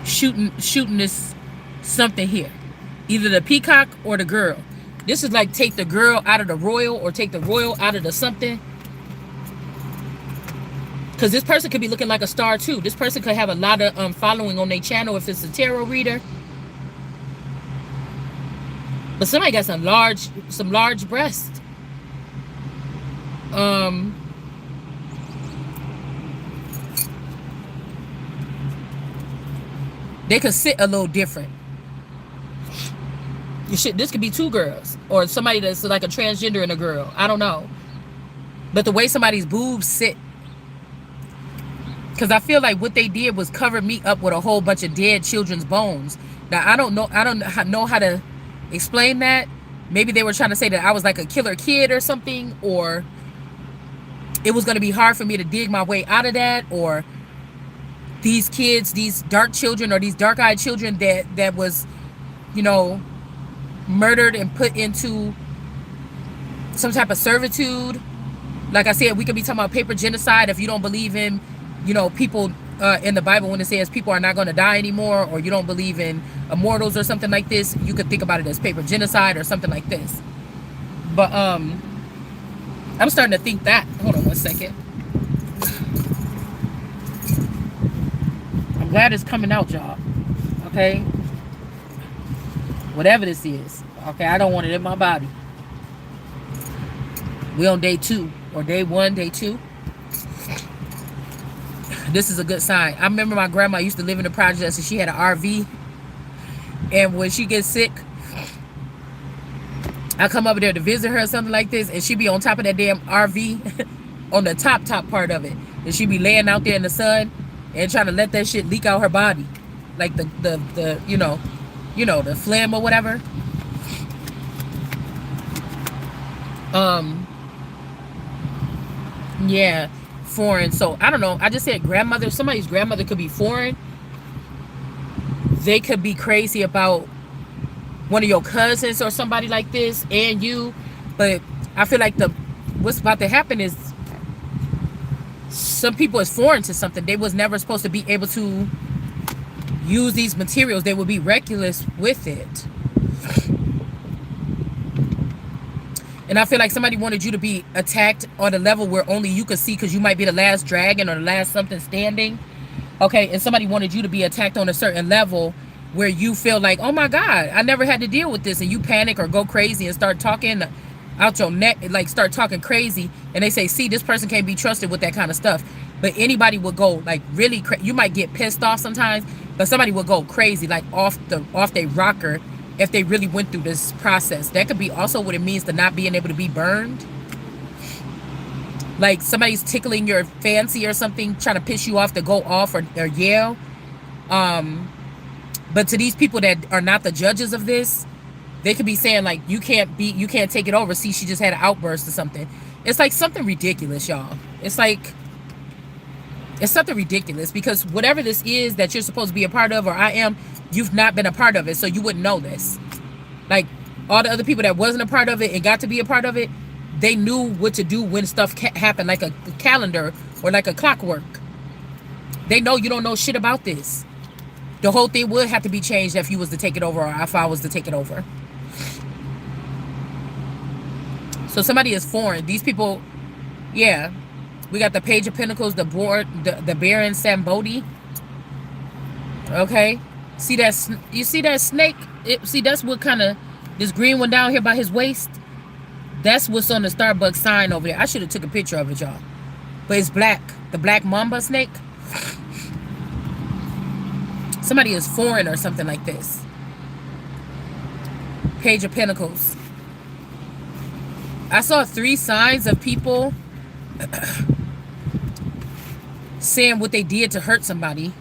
Shooting this something here. Either the peacock or the girl. This is like take the girl out of the royal or take the royal out of the something. Because this person could be looking like a star too. This person could have a lot of following on their channel if it's a tarot reader. But somebody got some large breasts. They could sit a little different. This could be two girls. Or somebody that's like a transgender and a girl. I don't know. But the way somebody's boobs sit. Because I feel like what they did was cover me up with a whole bunch of dead children's bones. Now, I don't know how to explain that. Maybe they were trying to say that I was like a killer kid or something, or it was going to be hard for me to dig my way out of that, or these kids, these dark children or these dark-eyed children that was, murdered and put into some type of servitude. Like I said, we could be talking about paper genocide if you don't believe in, people in the Bible when it says people are not going to die anymore, or you don't believe in immortals or something like this. You could think about it as paper genocide or something like this. But I'm starting to think that. Hold on one second. I'm glad it's coming out, y'all. Okay? Whatever this is. Okay, I don't want it in my body. We on day 2 or day 1, day 2. This is a good sign. I remember my grandma used to live in the projects and she had an RV. And when she gets sick, I come over there to visit her or something like this, and she be on top of that damn RV, on the top part of it, and she be laying out there in the sun and trying to let that shit leak out her body, like the the phlegm or whatever. Yeah, foreign. So I don't know. I just said grandmother. Somebody's grandmother could be foreign. They could be crazy about one of your cousins or somebody like this and you. But I feel like what's about to happen is some people is foreign to something. They was never supposed to be able to use these materials. They would be reckless with it. And I feel like somebody wanted you to be attacked on a level where only you could see, because you might be the last dragon or the last something standing. Okay, and somebody wanted you to be attacked on a certain level where you feel like, oh my God, I never had to deal with this. And you panic or go crazy and start talking out your neck, like start talking crazy. And they say, see, this person can't be trusted with that kind of stuff. But anybody would go like really crazy. You might get pissed off sometimes, but somebody would go crazy, like off their rocker, if they really went through this process. That could be also what it means to not being able to be burned. Like somebody's tickling your fancy or something, trying to piss you off to go off or yell. But to these people that are not the judges of this, they could be saying like, you can't take it over. See, she just had an outburst or something. It's like something ridiculous, y'all. It's something ridiculous, because whatever this is that you're supposed to be a part of, or I am, you've not been a part of it, so you wouldn't know this. Like all the other people that wasn't a part of it and got to be a part of it, they knew what to do when stuff happened, like a calendar or like a clockwork. They know you don't know shit about this. The whole thing would have to be changed if you was to take it over, or if I was to take it over. So somebody is foreign. These people, yeah. We got the Page of Pentacles, the Baron Sambodi. Okay. See that? You see that snake? See, that's what kind of, this green one down here by his waist. That's what's on the Starbucks sign over there. I should have took a picture of it, y'all. But it's black. The black mamba snake. Somebody is foreign or something like this. Page of Pentacles. I saw 3 signs of people saying what they did to hurt somebody.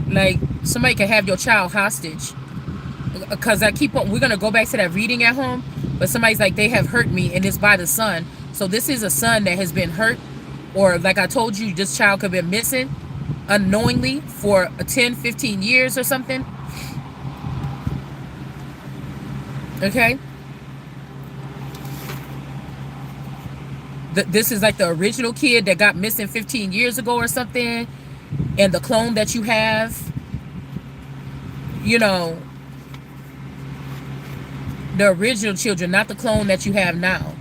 Like somebody could have your child hostage. Because I keep on, we're going to go back to that reading at home. But somebody's like, they have hurt me, and it's by the son. So this is a son that has been hurt. Or like I told you, this child could have been missing unknowingly for 10, 15 years or something. Okay. This is like the original kid that got missing 15 years ago or something. And the clone that you have, you know, the original children, not the clone that you have now.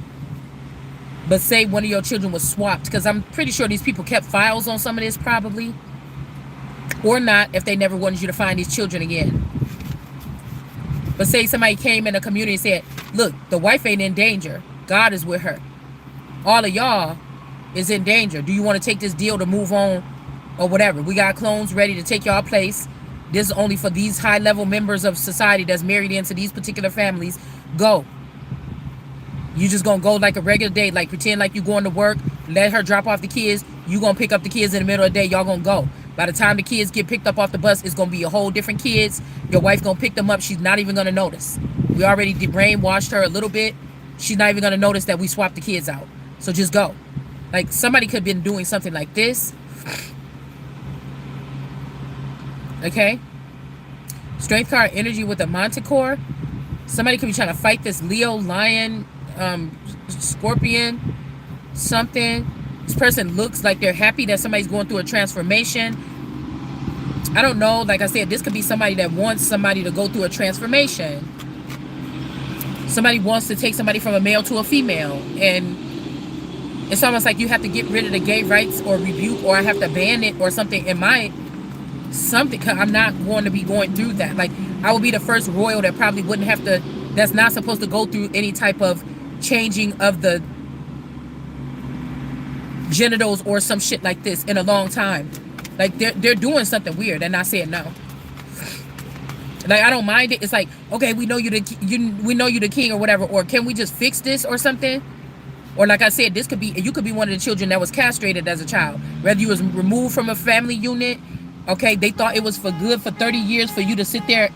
But say one of your children was swapped, because I'm pretty sure these people kept files on some of this probably. Or not, if they never wanted you to find these children again. But say somebody came in a community and said, look, the wife ain't in danger. God is with her. All of y'all is in danger. Do you want to take this deal to move on or whatever? We got clones ready to take y'all place. This is only for these high-level members of society that's married into these particular families. Go. You just gonna go like a regular day, like pretend like you going to work, let her drop off the kids. You gonna pick up the kids in the middle of the day. Y'all gonna go. By the time the kids get picked up off the bus, it's gonna be a whole different kids. Your wife gonna pick them up. She's not even gonna notice. We already brainwashed her a little bit. She's not even gonna notice that we swapped the kids out. So just go. Like somebody could have been doing something like this. Okay. Strength card energy with a manticore. Somebody could be trying to fight this Leo, lion, scorpion, something. This person looks like they're happy that somebody's going through a transformation. I don't know. Like I said, this could be somebody that wants somebody to go through a transformation. Somebody wants to take somebody from a male to a female. And it's almost like you have to get rid of the gay rights or rebuke, or I have to ban it or something in my something. Cause I'm not going to be going through that. Like I will be the first royal that probably wouldn't have to, that's not supposed to go through any type of changing of the genitals or some shit like this in a long time. Like they're doing something weird, and I said no. Like I don't mind it. It's like, okay, we know we know you the king or whatever, or can we just fix this or something? Or like I said, you could be one of the children that was castrated as a child. Whether you was removed from a family unit, okay, they thought it was for good for 30 years for you to sit there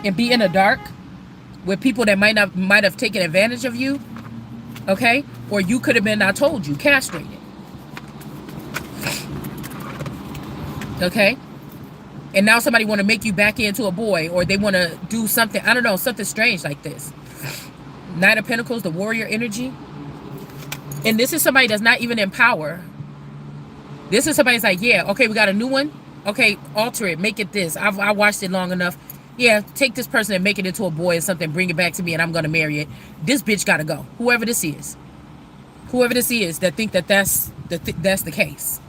and be in the dark with people that might have taken advantage of you, okay? Or you could have been, I told you, castrated. Okay? And now somebody want to make you back into a boy, or they want to do something, I don't know, something strange like this. Knight of Pentacles, the warrior energy. And this is somebody that's not even in power. This is somebody's like, yeah, okay, we got a new one. Okay, alter it, make it this. I watched it long enough. Yeah, take this person and make it into a boy or something, bring it back to me, and I'm going to marry it. This bitch got to go. Whoever this is. Whoever this is that think that's the case.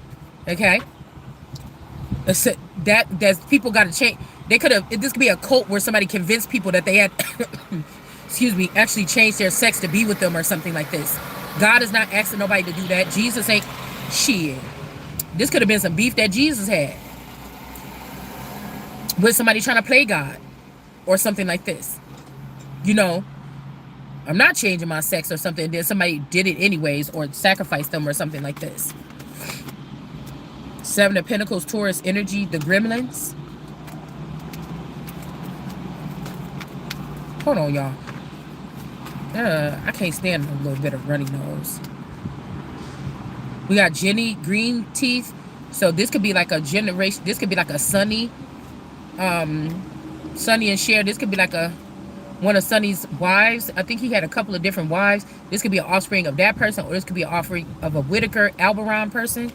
Okay? That's people got to change. This could be a cult where somebody convinced people that they had, excuse me, actually changed their sex to be with them or something like this. God is not asking nobody to do that. Jesus ain't shit. This could have been some beef that Jesus had with somebody trying to play God or something like this. You know, I'm not changing my sex or something. Then somebody did it anyways or sacrificed them or something like this. Seven of Pentacles, Taurus energy, the gremlins. Hold on, y'all. I can't stand a little bit of runny nose. We got Jenny, green teeth. So this could be like a generation. This could be like a Sunny. Sunny and Cher. This could be like one of Sunny's wives. I think he had a couple of different wives. This could be an offspring of that person, or this could be an offspring of a Whitaker, Alberon person.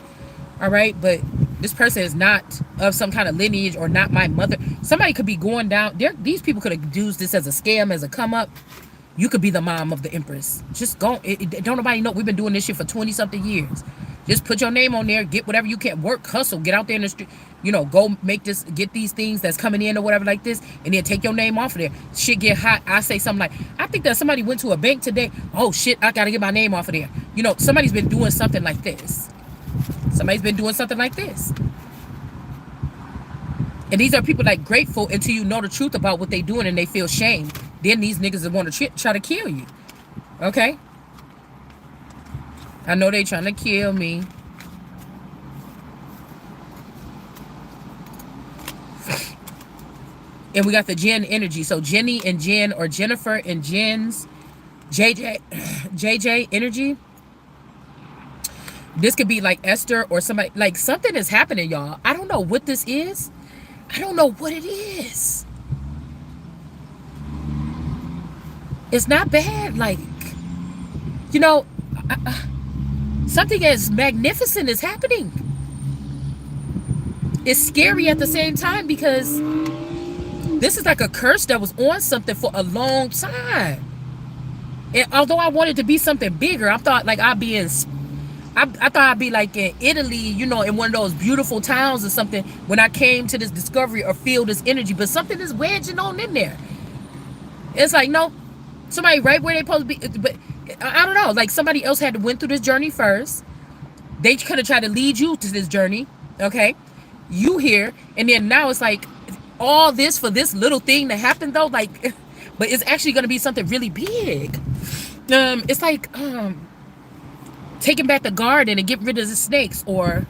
All right, but this person is not of some kind of lineage or not my mother. Somebody could be going down there. These people could have used this as a scam, as a come up. You could be the mom of the Empress. Just go. Don't nobody know. We've been doing this shit for 20-something years. Just put your name on there. Get whatever you can. Work, hustle. Get out there in the street. You know, go make this. Get these things that's coming in or whatever like this. And then take your name off of there. Shit get hot. I say something like, I think that somebody went to a bank today. Oh, shit. I got to get my name off of there. You know, somebody's been doing something like this. Somebody's been doing something like this. And these are people like grateful until you know the truth about what they doing and they feel shame. Then these niggas want to try to kill you. Okay? I know they trying to kill me. And we got the Jen energy. So Jenny and Jen, or Jennifer and Jen's JJ energy. This could be like Esther or somebody. Like something is happening, y'all. I don't know what this is. I don't know what it is. It's not bad. Like, you know, something as magnificent is happening. It's scary at the same time because this is like a curse that was on something for a long time. And although I wanted to be something bigger, I thought like I'd be in... I thought I'd be like in Italy, you know, in one of those beautiful towns or something when I came to this discovery or feel this energy. But something is wedging on in there. It's like, no, somebody right where they supposed to be. But I don't know. Like somebody else had to went through this journey first. They could have tried to lead you to this journey. Okay. You here. And then now it's like all this for this little thing that happened though. Like, but it's actually going to be something really big. It's like, taking back the garden and getting rid of the snakes, or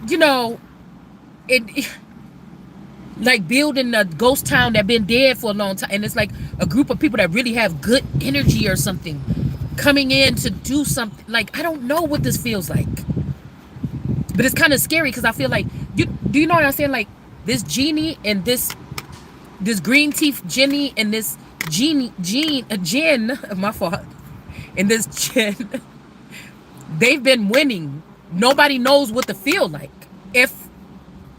you know, like building a ghost town that been dead for a long time, and it's like a group of people that really have good energy or something coming in to do something. Like I don't know what this feels like, but it's kind of scary because I feel like do you know what I'm saying? Like this genie and this green teeth Jenny and this Jen, my fault, and this Jen. They've been winning. Nobody knows what to feel like if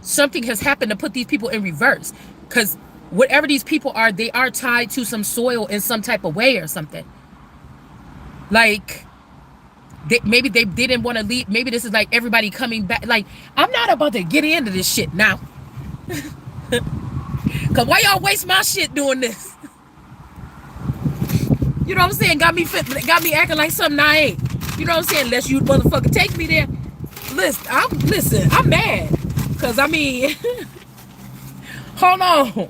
something has happened to put these people in reverse. Because whatever these people are, they are tied to some soil in some type of way or something. Like, maybe they didn't want to leave. Maybe this is like everybody coming back. Like, I'm not about to get into this shit now. Because why y'all waste my shit doing this? You know what I'm saying? Got me acting like something I ain't. You know what I'm saying? Unless you motherfucker take me there. listen, I'm mad. Because, I mean, hold on.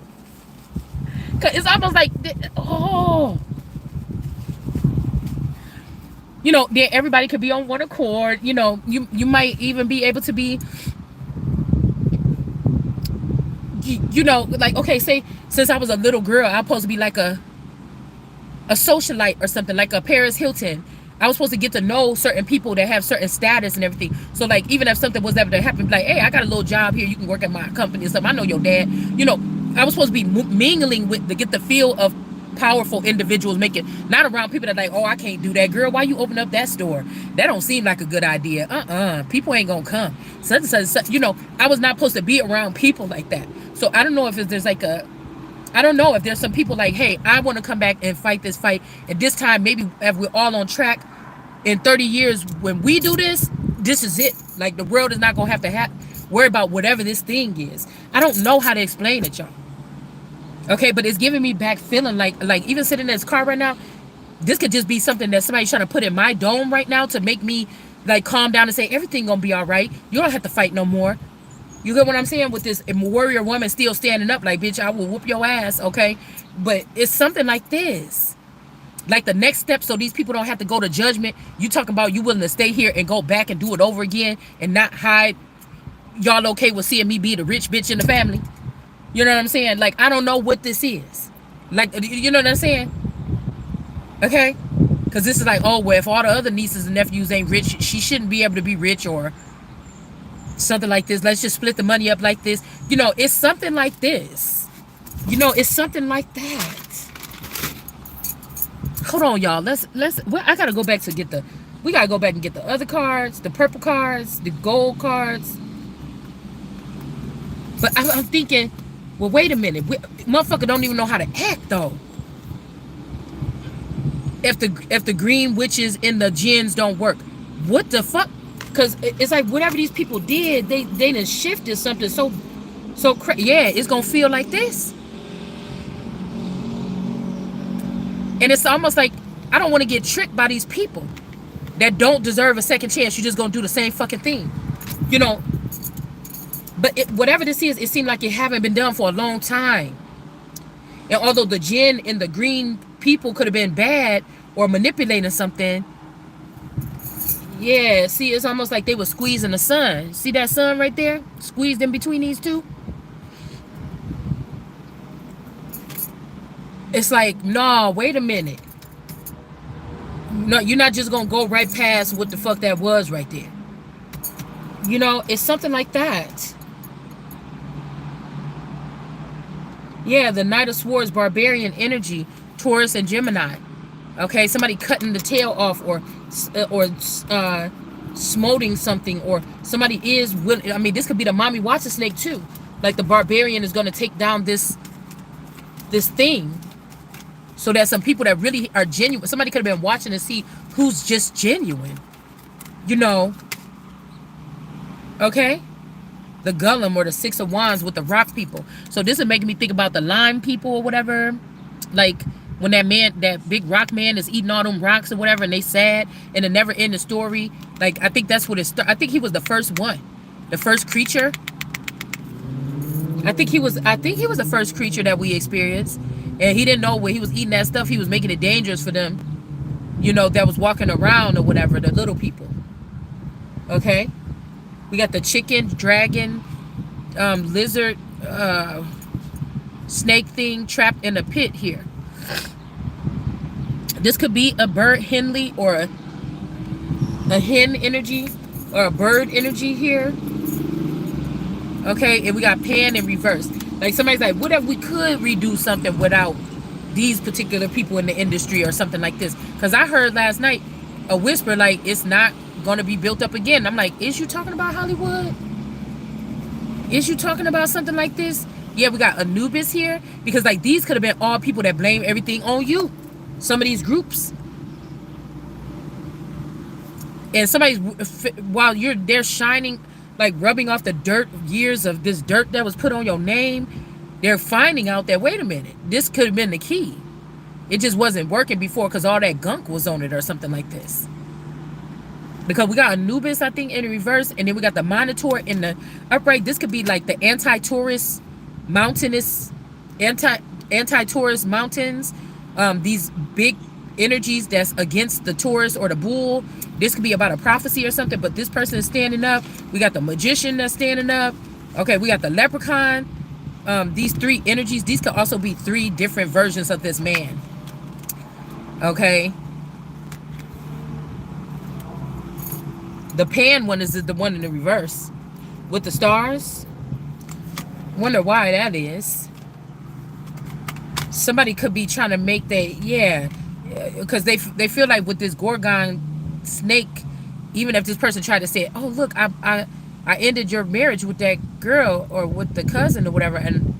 Because it's almost like, oh. You know, then everybody could be on one accord. You know, you might even be able to be, you know, like, okay, say, since I was a little girl, I'm supposed to be like a socialite or something, like a Paris Hilton. I was supposed to get to know certain people that have certain status and everything. So, like, even if something was ever to happen, like, hey, I got a little job here. You can work at my company or something. I know your dad. You know, I was supposed to be mingling with to get the feel of powerful individuals, making not around people that like, oh, I can't do that, girl. Why you open up that store? That don't seem like a good idea. People ain't gonna come. Such and such, such. You know, I was not supposed to be around people like that. So I don't know if there's like a, I don't know if there's some people like, hey, I want to come back and fight this fight. And this time, maybe if we're all on track in 30 years, when we do this, this is it. Like, the world is not going to have to worry about whatever this thing is. I don't know how to explain it, y'all. Okay, but it's giving me back feeling like even sitting in this car right now, this could just be something that somebody's trying to put in my dome right now to make me like calm down and say, everything going to be all right. You don't have to fight no more. You get what I'm saying? With this warrior woman still standing up like, bitch, I will whoop your ass, okay? But it's something like this. Like the next step, so these people don't have to go to judgment. You talking about you willing to stay here and go back and do it over again and not hide. Y'all okay with seeing me be the rich bitch in the family? You know what I'm saying? Like, I don't know what this is. Like, you know what I'm saying? Okay? Because this is like, oh, well, if all the other nieces and nephews ain't rich, she shouldn't be able to be rich or something like this. Let's just split the money up like this. You know, it's something like this. You know, it's something like that. Hold on, y'all. Well, I gotta go back to get we gotta go back and get the other cards, the purple cards, the gold cards. But I'm thinking, well, wait a minute. Motherfucker don't even know how to act, though. If the green witches and the jinns don't work, what the fuck? Because it's like whatever these people did, they done shifted something so yeah, it's gonna feel like this. And it's almost like I don't want to get tricked by these people that don't deserve a second chance. You're just gonna do the same fucking thing, you know. But whatever this is, it seemed like it haven't been done for a long time. And although the jinn and the green people could have been bad or manipulating something, yeah, see, it's almost like they were squeezing the sun. See that sun right there? Squeezed in between these two? It's like, no, wait a minute. No, you're not just gonna go right past what the fuck that was right there. You know, it's something like that. Yeah, the Knight of Swords, barbarian energy, Taurus and Gemini. Okay, somebody cutting the tail off or smoting something, or somebody is willing. I mean, this could be the mommy watcher snake too. Like the barbarian is going to take down this thing, so that some people that really are genuine. Somebody could have been watching to see who's just genuine. You know. Okay. The Golem or the Six of Wands with the rock people. So this is making me think about the lime people or whatever. Like when that big rock man is eating all them rocks or whatever, and they sad, and the never ending story. Like, I think that's what it started. I think he was the first one, the first creature. I think he was the first creature that we experienced, and he didn't know when he was eating that stuff, he was making it dangerous for them, you know, that was walking around or whatever, the little people. Okay. We got the chicken, dragon, lizard, snake thing trapped in a pit here. This could be a bird Henley or a hen energy or a bird energy here. Okay, and we got Pan in reverse. Like somebody's like, what if we could redo something without these particular people in the industry or something like this? Because I heard last night a whisper like it's not going to be built up again. I'm like, is you talking about Hollywood? Is you talking about something like this? Yeah, we got Anubis here, because like these could have been all people that blame everything on you. Some of these groups, and somebody's, while they're shining, like rubbing off the dirt, years of this dirt that was put on your name, they're finding out that, wait a minute, this could have been the key. It just wasn't working before because all that gunk was on it or something like this. Because we got Anubis, I think, in the reverse, and then we got the Minotaur in the upright. This could be like the anti-Taurus mountainous, anti-Taurus mountains. These big energies that's against the Taurus or the bull. This could be about a prophecy or something, but this person is standing up. We got the magician that's standing up. Okay, we got the leprechaun. These three energies, these could also be three different versions of this man. Okay. The pan one is the one in the reverse with the stars. Wonder why that is. Somebody could be trying to make that, yeah, because they feel like with this Gorgon snake, even if this person tried to say, oh look, I ended your marriage with that girl or with the cousin or whatever, and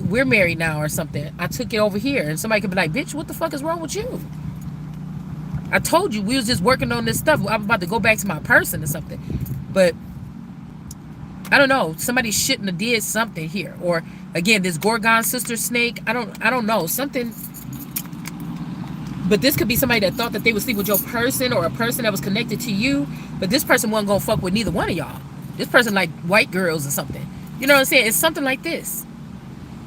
we're married now or something. I took it over here, and somebody could be like, bitch, what the fuck is wrong with you? I told you we was just working on this stuff. I'm about to go back to my person or something. But I don't know. Somebody shouldn't have did something here. Or again, this Gorgon sister snake. I don't know. Something. But this could be somebody that thought that they would sleep with your person or a person that was connected to you. But this person wasn't gonna fuck with neither one of y'all. This person like white girls or something. You know what I'm saying? It's something like this.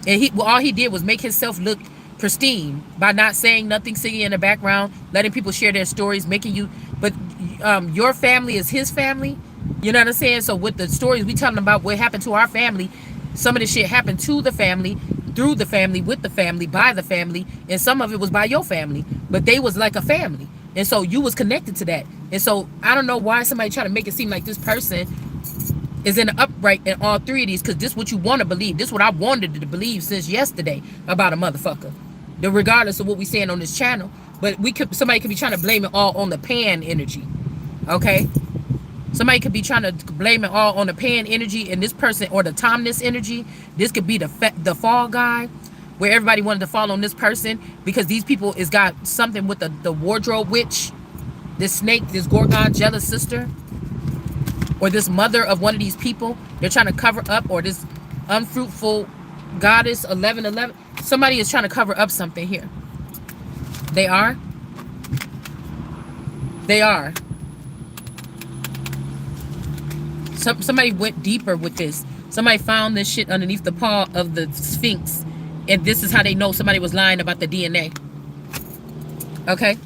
And all he did was make himself look pristine by not saying nothing, singing in the background, letting people share their stories, making you, but your family is his family. You know what I'm saying? So with the stories we telling about what happened to our family, some of the shit happened to the family, through the family, with the family, by the family, and some of it was by your family, but they was like a family, and so you was connected to that. And so I don't know why somebody try to make it seem like this person is in the upright in all three of these, because this is what you want to believe. This is what I wanted to believe since yesterday about a motherfucker, regardless of what we saying on this channel. But somebody could be trying to blame it all on the pan energy. Okay, somebody could be trying to blame it all on the pan energy, and this person, or the Tomness energy. This could be the fall guy, where everybody wanted to fall on this person because these people is got something with the wardrobe witch, this snake, this Gorgon jealous sister, or this mother of one of these people. They're trying to cover up, or this unfruitful goddess 1111. Somebody is trying to cover up something here. They are. Somebody went deeper with this. Somebody found this shit underneath the paw of the Sphinx, and this is how they know somebody was lying about the DNA. Okay.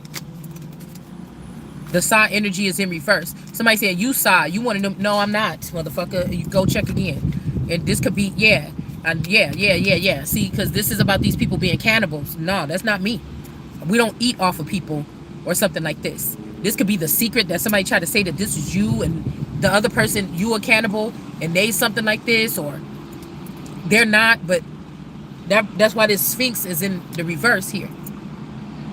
The Sa energy is in reverse. Somebody said, you Sa, you want to know? No, I'm not, motherfucker. You go check again. And this could be, yeah. Yeah. See, because this is about these people being cannibals. No, that's not me. We don't eat off of people or something like this. This could be the secret that somebody tried to say that this is you and the other person, you a cannibal, and they something like this, or they're not, but that's why this Sphinx is in the reverse here.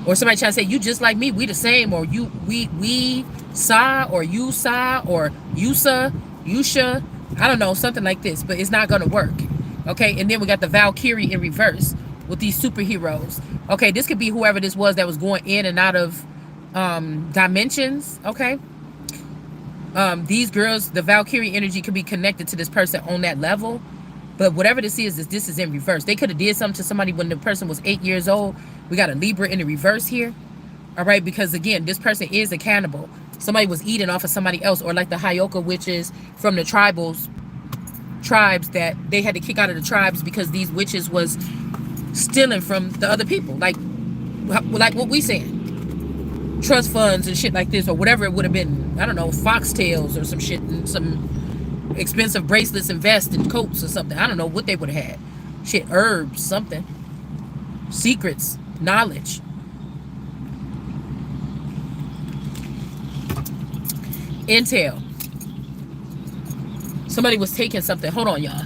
Or somebody trying to say, you just like me, we the same, or we Sa, or you Sa, or Yusa, Yusha, I don't know, something like this, but it's not gonna work. Okay, and then we got the Valkyrie in reverse with these superheroes. Okay, this could be whoever this was that was going in and out of dimensions. Okay, these girls, the Valkyrie energy could be connected to this person on that level. But whatever this is in reverse. They could have did something to somebody when the person was 8 years old. We got a Libra in the reverse here. All right, because again, this person is a cannibal. Somebody was eating off of somebody else, or like the Hyoka witches from the tribes that they had to kick out of the tribes because these witches was stealing from the other people, like what we saying, trust funds and shit like this, or whatever it would have been. I don't know, foxtails or some shit, and some expensive bracelets and vests and coats or something. I don't know what they would have had. Shit, herbs, something, secrets, knowledge. Intel. Somebody was taking something. Hold on, y'all.